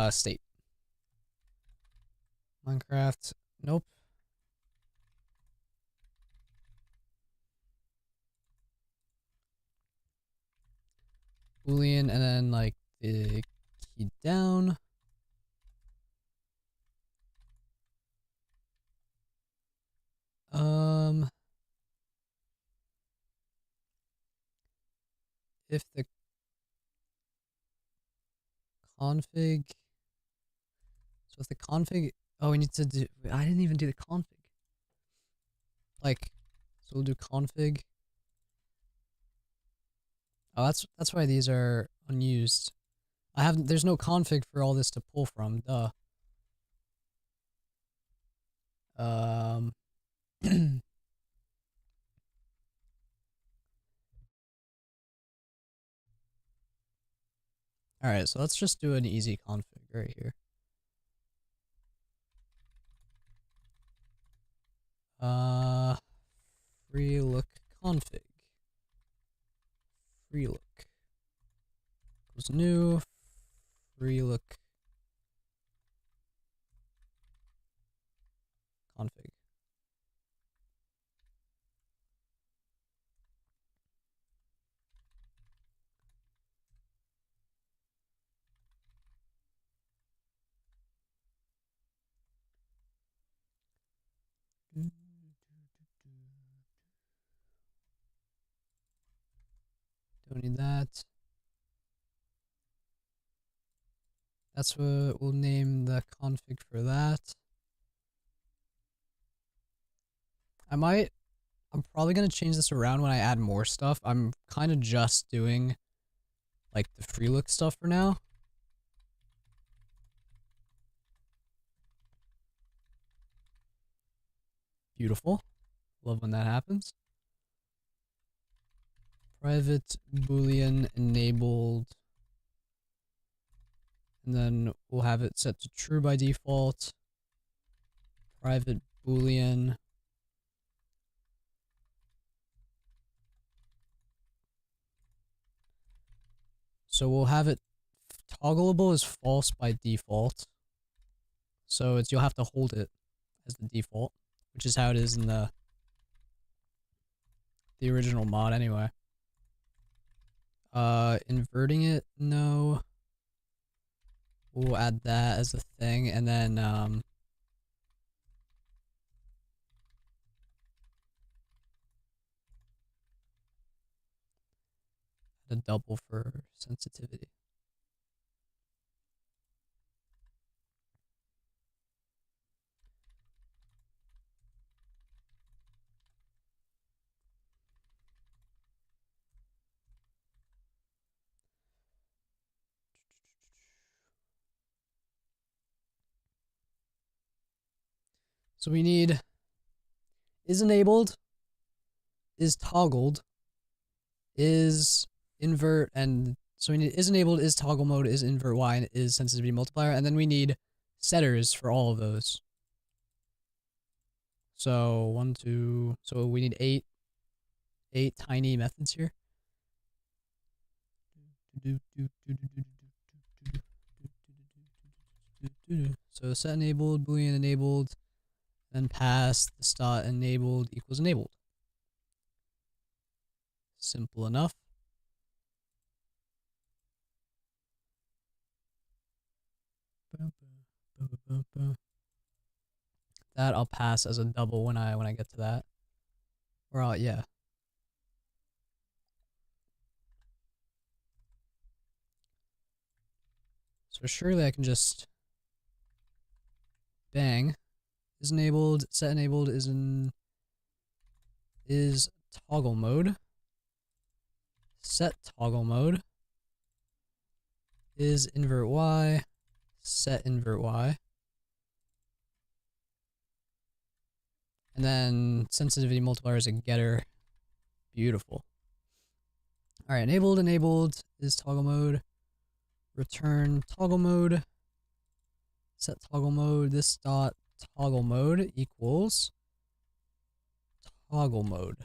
S1: State. Minecraft. Nope. Boolean and then like the key down. If the config, so if the config, oh, we need to do, I didn't even do the config. Like, so we'll do config. Oh, that's why these are unused. There's no config for all this to pull from, duh. Alright, so let's just do an easy config right here. Free look config. Free look. Equals new. Free look config. Don't need that. That's what we'll name the config for that. I'm probably gonna change this around when I add more stuff. I'm kind of just doing like the free look stuff for now. Beautiful. Love when that happens. Private boolean enabled. And then we'll have it set to true by default. Private boolean. So we'll have it toggleable as false by default. So you'll have to hold it as the default, which is how it is in the original mod anyway. Inverting it, no. We'll add that as a thing, and then add a double for sensitivity. So we need is enabled, is toggled, is invert, and so we need is enabled, is toggle mode, is invert Y, and is sensitivity multiplier, and then we need setters for all of those. So 1, 2, so we need eight tiny methods here. So set enabled, boolean enabled, then pass this dot enabled equals enabled. Simple enough. That I'll pass as a double when I get to that. Or yeah. So surely I can just bang. Is enabled, set enabled is toggle mode. Set toggle mode is invert Y, set invert Y. And then sensitivity multiplier is a getter. Beautiful. Alright, enabled is toggle mode. Return toggle mode. Set toggle mode. This dot toggle mode equals toggle mode.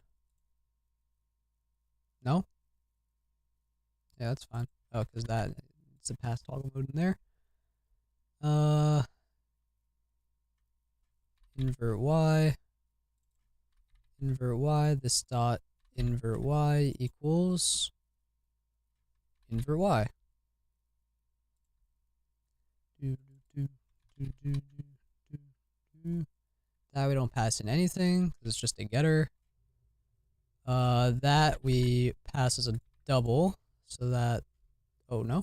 S1: No? Yeah, that's fine. Oh, because it's a pass toggle mode in there. Invert Y. Invert Y. This dot invert Y equals invert Y. That we don't pass in anything, it's just a getter. That we pass as a double, so that, oh no.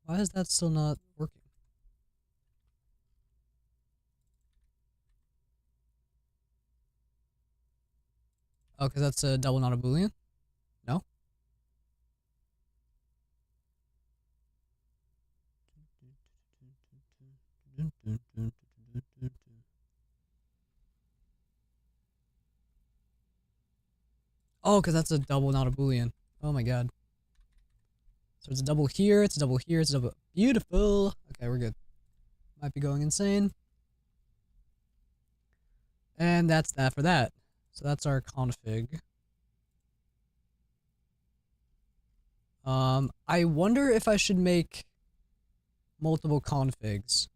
S1: Why is that still not working? Oh, because that's a double, not a boolean? No? Oh, because that's a double, not a boolean. Oh my god. So it's a double here, it's a double here, it's a double. Beautiful! Okay, we're good. Might be going insane. And that's that for that. So that's our config. I wonder if I should make multiple configs.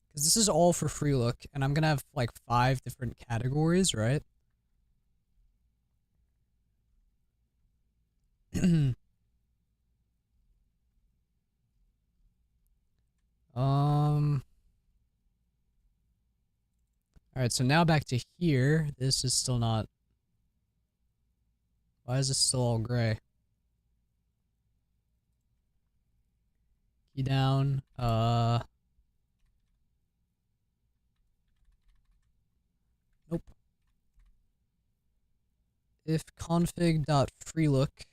S1: Because this is all for Freelook, and I'm gonna have like 5 different categories, right? Alright, so now back to here. This is still not... Why is this still all gray? Key down, nope. If config.freelook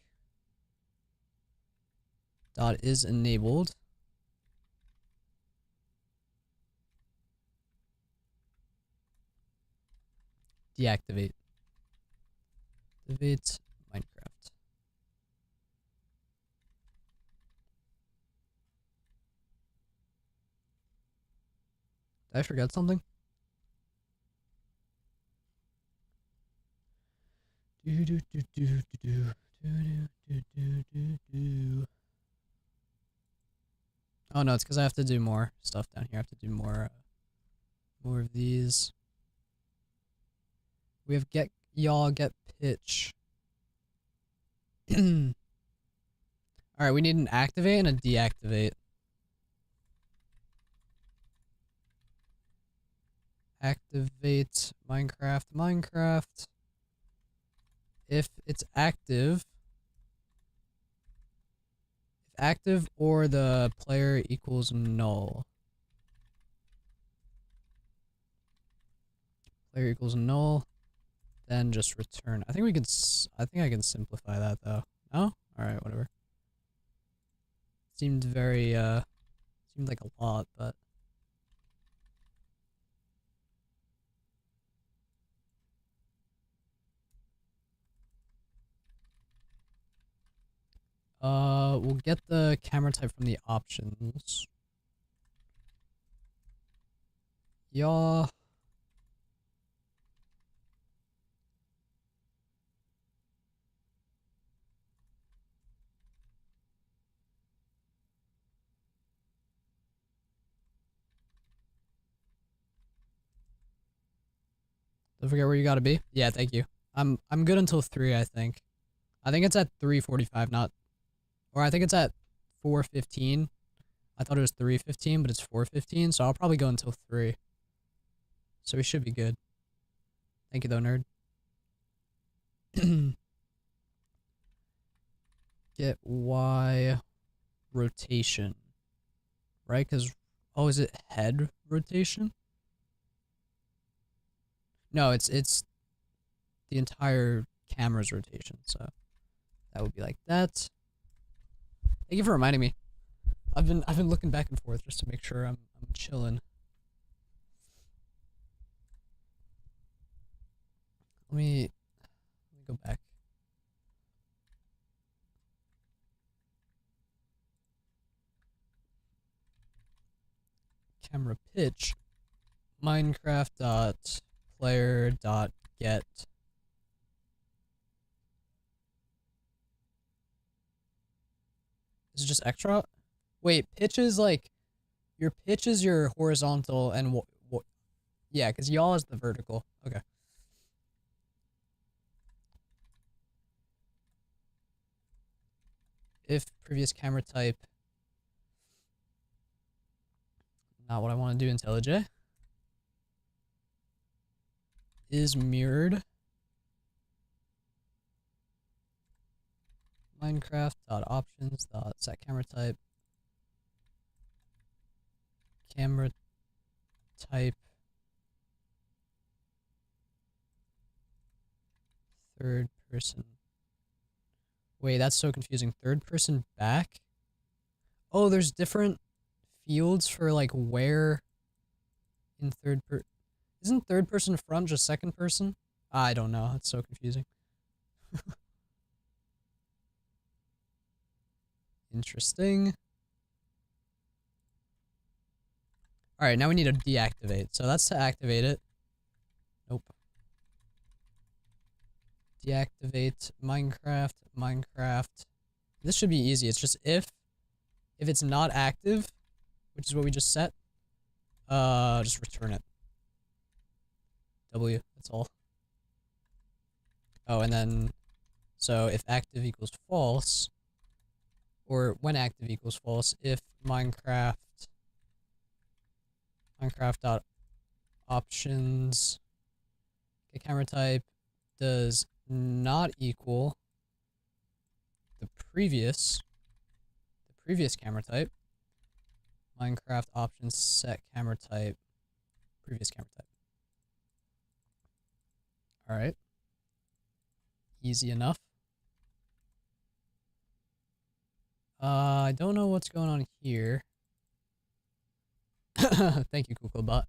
S1: is enabled, deactivate. Activate Minecraft. Did I forget something? Oh no, it's because I have to do more stuff down here. I have to do more of these. We have get pitch. Alright, we need an activate and a deactivate. Activate Minecraft. If it's active, or the player equals null. Player equals null, then just return. I think we could, I think I can simplify that though. No? Alright, whatever. Seemed very, seemed like a lot, but We'll get the camera type from the options. Yeah. Don't forget where you gotta be. Yeah, thank you. I'm good until 3, I think. I think it's at 3:45, not, or I think it's at 4:15. I thought it was 3:15, but it's 4:15, so I'll probably go until 3. So we should be good. Thank you though, nerd. Get Y rotation. Right? Because, oh, is it head rotation? No, it's the entire camera's rotation, so that would be like that. Thank you for reminding me. I've been looking back and forth just to make sure I'm chilling. Let me go back. Camera pitch. Minecraft dot player dot get. Is it just extra? Wait, pitch is like your pitch is your horizontal and what? Yeah, because yaw is the vertical. Okay. If previous camera type, not what I want to do, IntelliJ, is mirrored. Minecraft.options.set camera type. Camera type third person. Wait, that's so confusing. Third person back? Oh, there's different fields for like where in isn't third person front just second person? I don't know. It's so confusing. Interesting. All right, now we need to deactivate. So that's to activate it. Nope. Deactivate Minecraft. This should be easy. It's just if it's not active, which is what we just set, just return it. W, that's all. Oh, and then, so if active equals false, or when active equals false, if Minecraft.options get camera type does not equal the previous camera type, Minecraft options set camera type, previous camera type. All right. Easy enough. I don't know what's going on here. Thank you, Googlebot.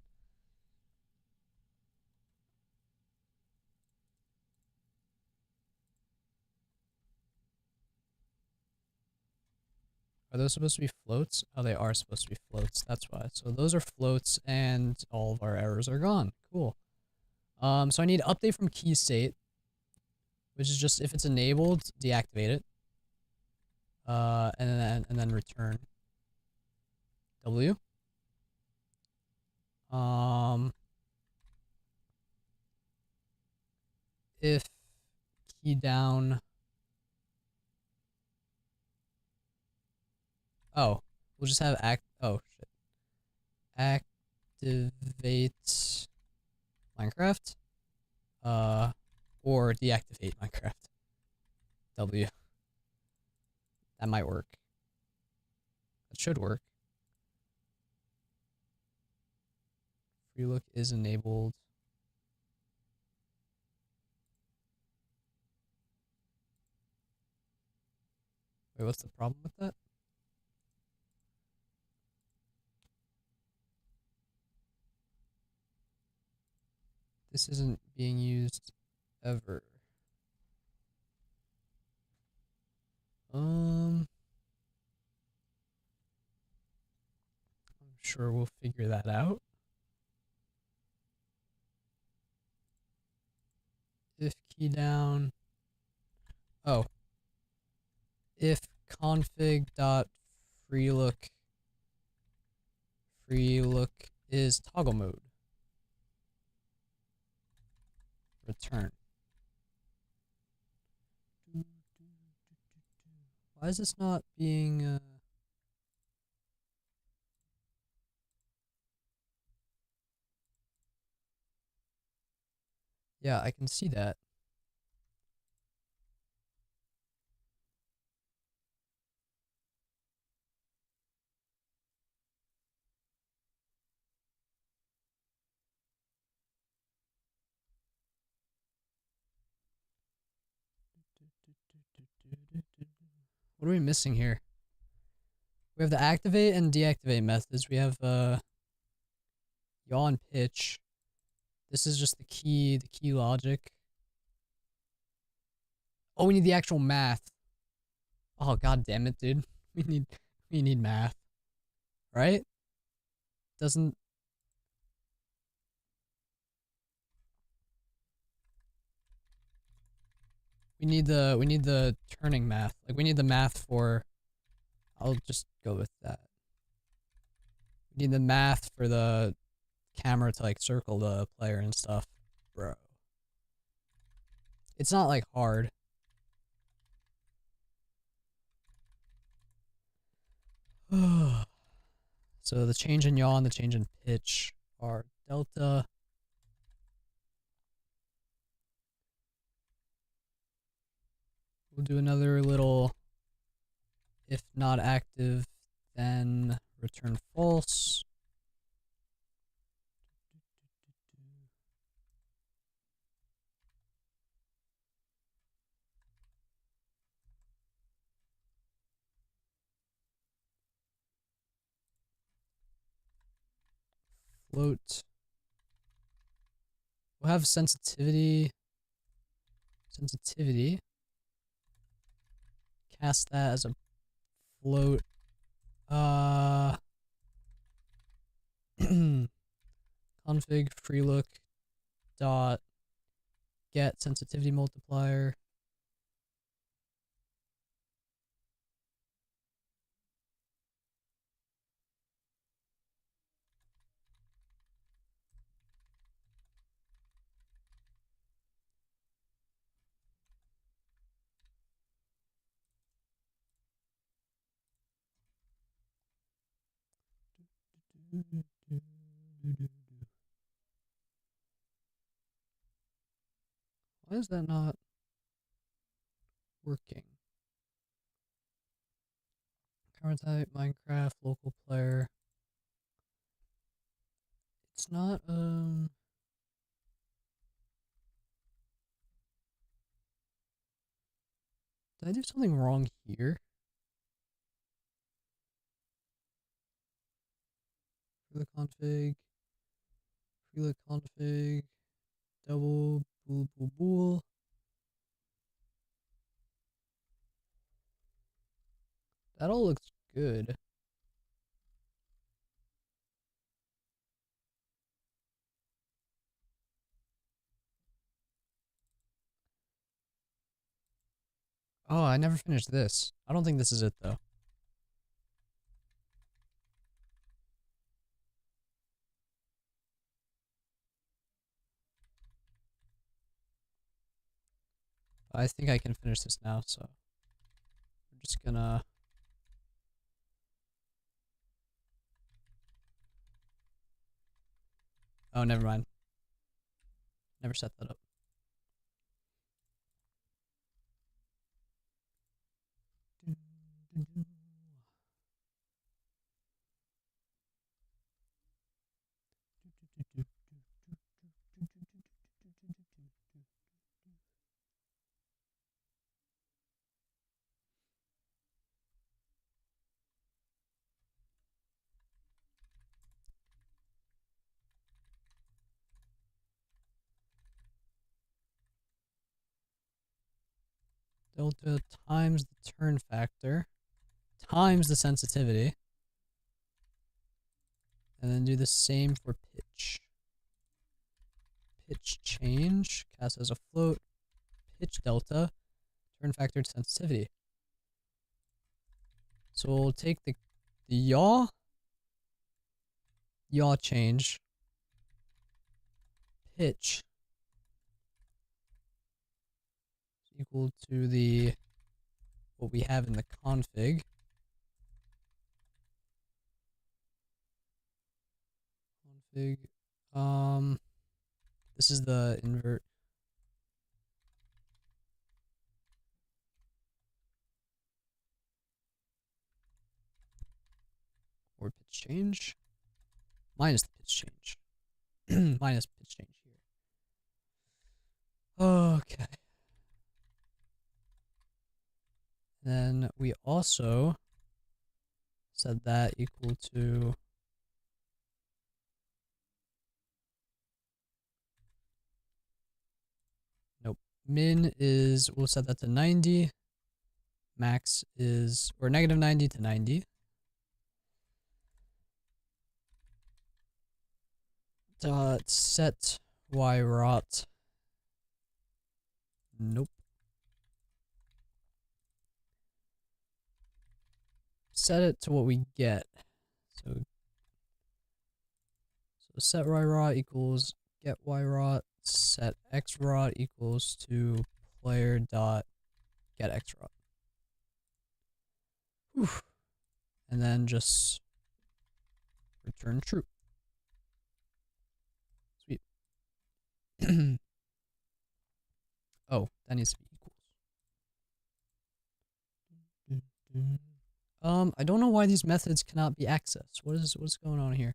S1: Are those supposed to be floats? Oh, they are supposed to be floats. That's why. So those are floats, and all of our errors are gone. Cool. So I need update from key state, which is just if it's enabled, deactivate it. And then return W. If key down. Oh, we'll just have oh shit. Activate Minecraft. Or deactivate Minecraft. W. That might work. That should work. Free look is enabled. Wait, what's the problem with that? This isn't being used ever. I'm sure we'll figure that out. If key down. Oh. If config dot freelook is toggle mode. Return. Why is this not being yeah, I can see that. What are we missing here? We have the activate and deactivate methods. We have yaw and pitch. This is just the key logic. Oh, we need the actual math. Oh, god damn it, dude. We need math. Right? Doesn't we need the turning math. Like we need the math for I'll just go with that. We need the math for the camera to like circle the player and stuff. Bro. It's not like hard. So the change in yaw and the change in pitch are delta. We'll do another little if not active, then return false. Float. We'll have sensitivity. Cast that as a float. Config freelook dot get sensitivity multiplier. Why is that not working? Camera type, Minecraft, local player. It's not, did I do something wrong here? Freelook config, double, bool. That all looks good. Oh, I never finished this. I don't think this is it though. I think I can finish this now, so we're just gonna oh, never mind. Never set that up. delta times the turn factor times the sensitivity. And then do the same for pitch. Pitch change, cast as a float, pitch delta, turn factor to sensitivity. So we'll take the yaw change, pitch equal to the what we have in the config. This is the invert. Or pitch change. Minus the pitch change. Minus pitch change here. Okay. Then we also set that equal to min is, we'll set that to 90. Max is, or negative 90 to 90. Dot set yrot. Nope. Set it to what we get. So set yrot equals get yrot. Set xrot equals to player dot get xrot. Whew. And then just return true. Sweet. Oh, that needs to be equals. I don't know why these methods cannot be accessed. What's going on here?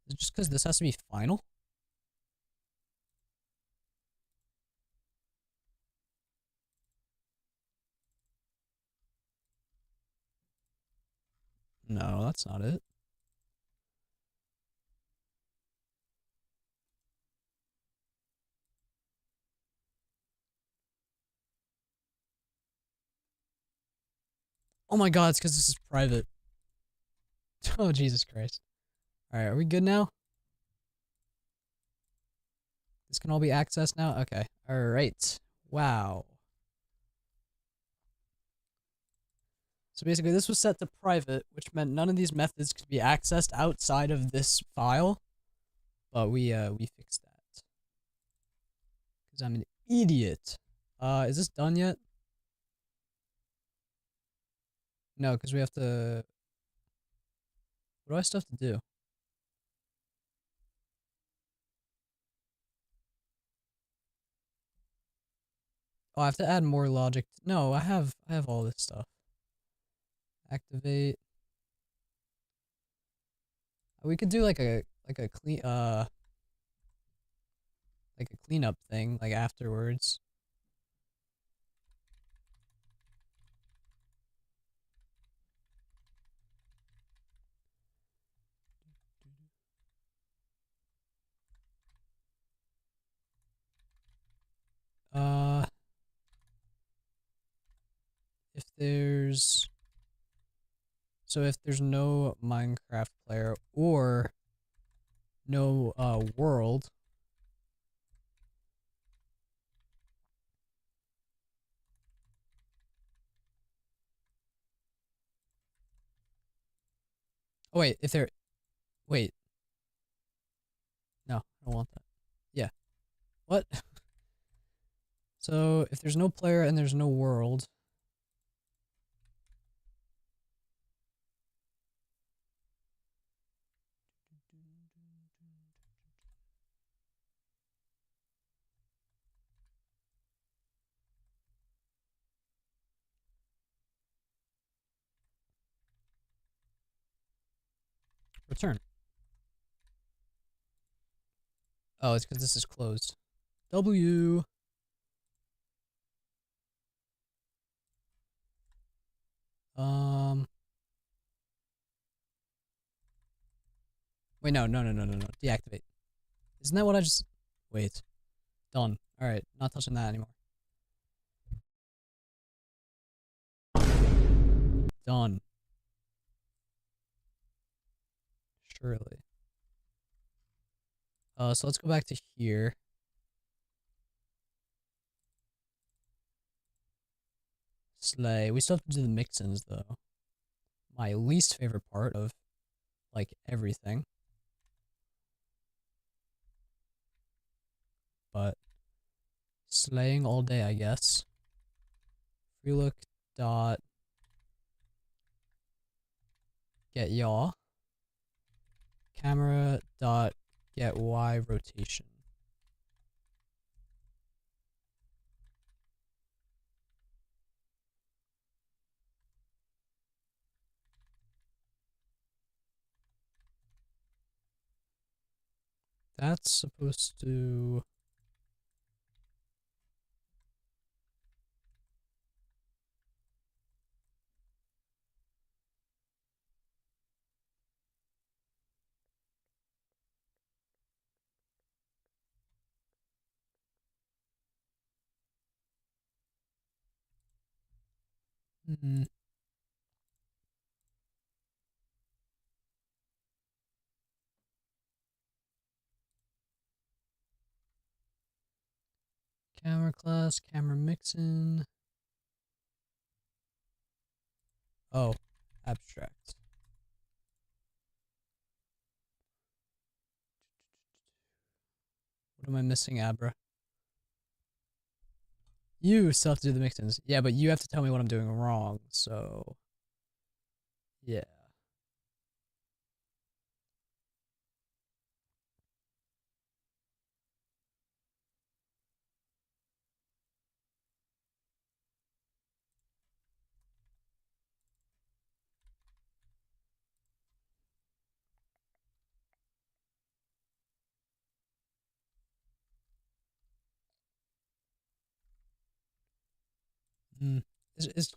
S1: Is it just because this has to be final? No, that's not it. Oh my god, it's because this is private. Oh, Jesus Christ. Alright, are we good now? This can all be accessed now? Okay. Alright. Wow. So basically this was set to private, which meant none of these methods could be accessed outside of this file. But we fixed that. Because I'm an idiot. Is this done yet? No, because we have to... What do I still have to do? Oh, I have to add more logic. No, I have all this stuff. Activate. We could do like a clean like a cleanup thing like afterwards. If there's no Minecraft player or no world, oh wait, if there, wait, no, I don't want that. Yeah, what? So if there's no player and there's no world, return. Oh, it's because this is closed. W. Wait, no. Deactivate. Isn't that what I just... Wait. Done. Alright, not touching that anymore. Done. Surely. So let's go back to here. Slay. We still have to do the mix-ins, though. My least favorite part of, like, everything. But slaying all day, I guess. Freelook dot get yaw. Camera dot get Y rotation. That's supposed to... Camera class, camera mixin. Oh, abstract. What am I missing, Abra? You still have to do the mix-ins. Yeah, but you have to tell me what I'm doing wrong, so... Yeah.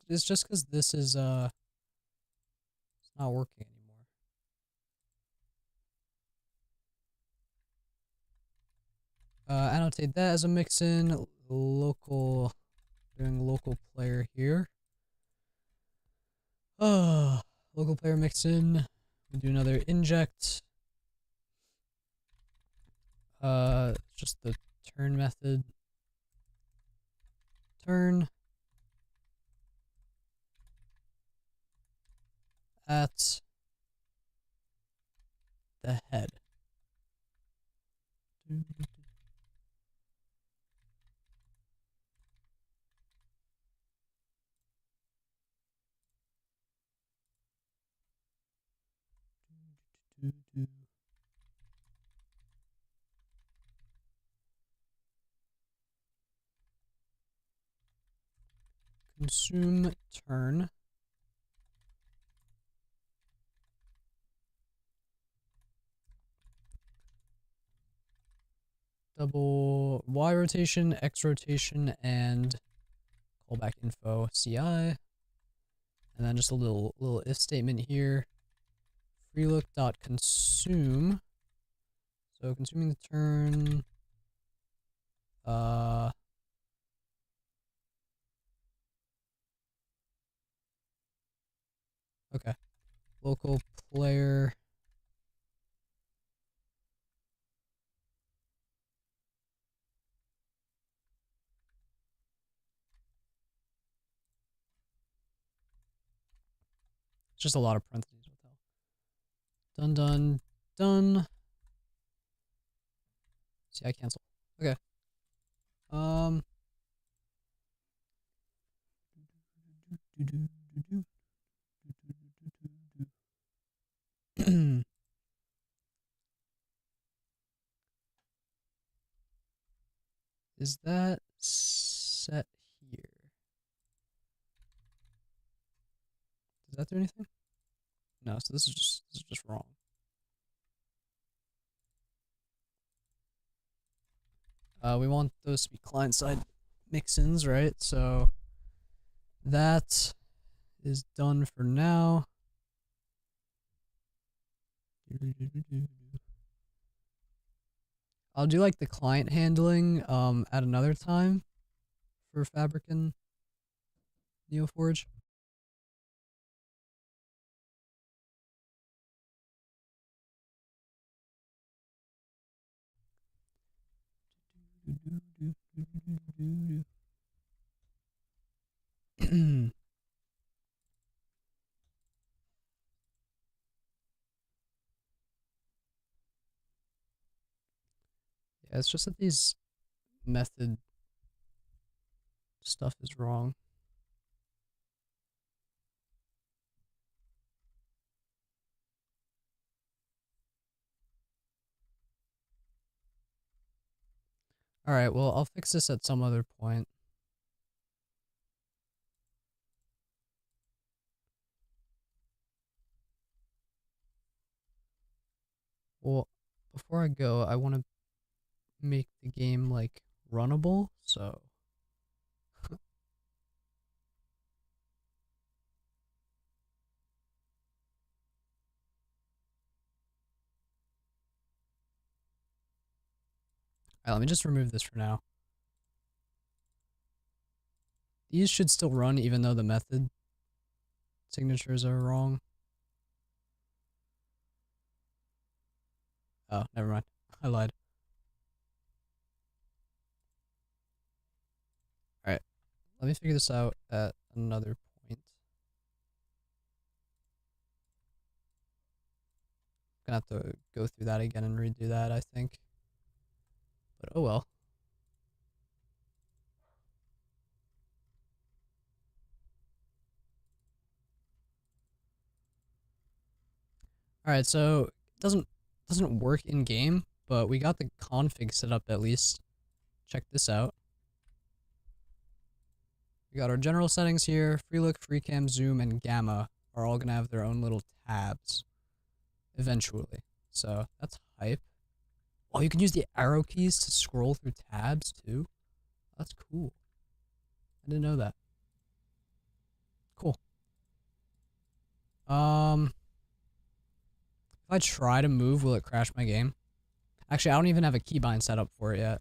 S1: It's just because this is, it's not working anymore. Annotate that as a mix-in. Local, doing local player here. Local player mix-in. We do another inject. Just the turn method. Turn. At the head. Consume turn. Double Y rotation, X rotation, and callback info CI. And then just a little if statement here. Freelook.consume. So consuming the turn. Okay. Local player. It's just a lot of parentheses. Done. See, I cancel. Okay. Is that set here? Does that do anything? No, so this is just wrong. We want those to be client-side mix-ins, right? So that is done for now. I'll do like the client handling at another time for Fabric and Neoforge. Yeah, it's just that these method stuff is wrong. Alright, well, I'll fix this at some other point. Well, before I go, I want to make the game, like, runnable, so... Alright, let me just remove this for now. These should still run even though the method signatures are wrong. Oh, never mind. I lied. Alright, let me figure this out at another point. Gonna have to go through that again and redo that, I think. But oh well. Alright, so it doesn't work in game, but we got the config set up at least. Check this out. We got our general settings here. Free look, free cam, zoom, and gamma are all gonna have their own little tabs eventually. So that's hype. Oh, you can use the arrow keys to scroll through tabs too. That's cool. I didn't know that. Cool. If I try to move, will it crash my game? Actually, I don't even have a keybind set up for it yet.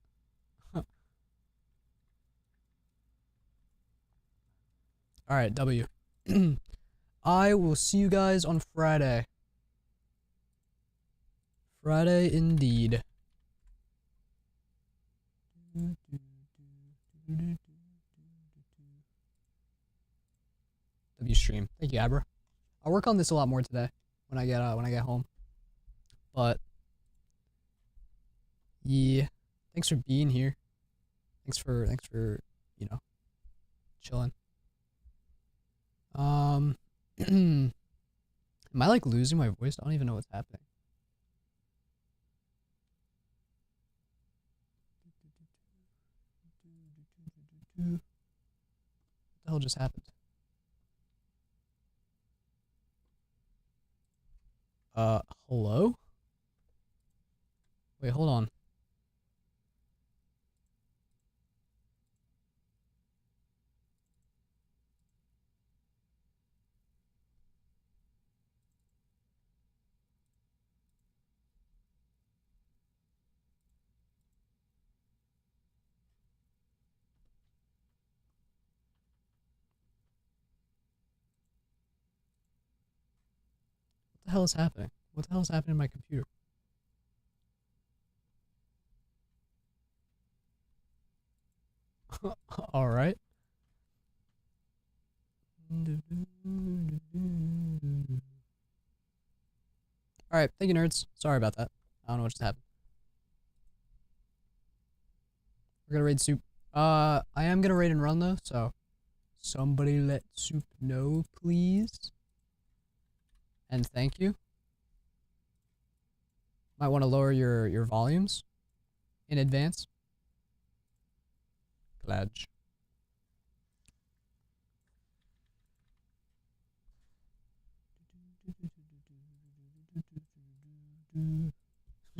S1: Alright, W. I will see you guys on Friday. Friday indeed. W stream. Thank you, Abra. I'll work on this a lot more today when I get home. But yeah, thanks for being here. Thanks for you know, chilling. Am I like losing my voice? I don't even know what's happening. What the hell just happened? Hello? Wait, hold on. What the hell is happening? What the hell is happening to my computer? All right. All right, thank you, nerds. Sorry about that. I don't know what just happened. We're gonna raid Soup. I am gonna raid and run though, so somebody let Soup know, please. And thank you. Might want to lower your volumes in advance. Glad.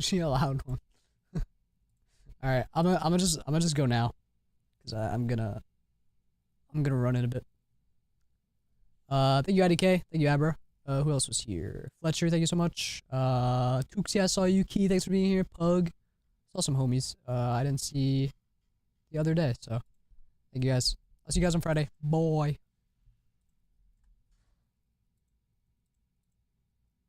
S1: She a loud one. All right, I'm gonna just go now, cause I'm gonna run in a bit. Thank you IDK, thank you Abra. Who else was here? Fletcher, thank you so much. Tuxie, I saw you. Key, thanks for being here. Pug, saw some homies. I didn't see the other day, so thank you guys. I'll see you guys on Friday. Bye.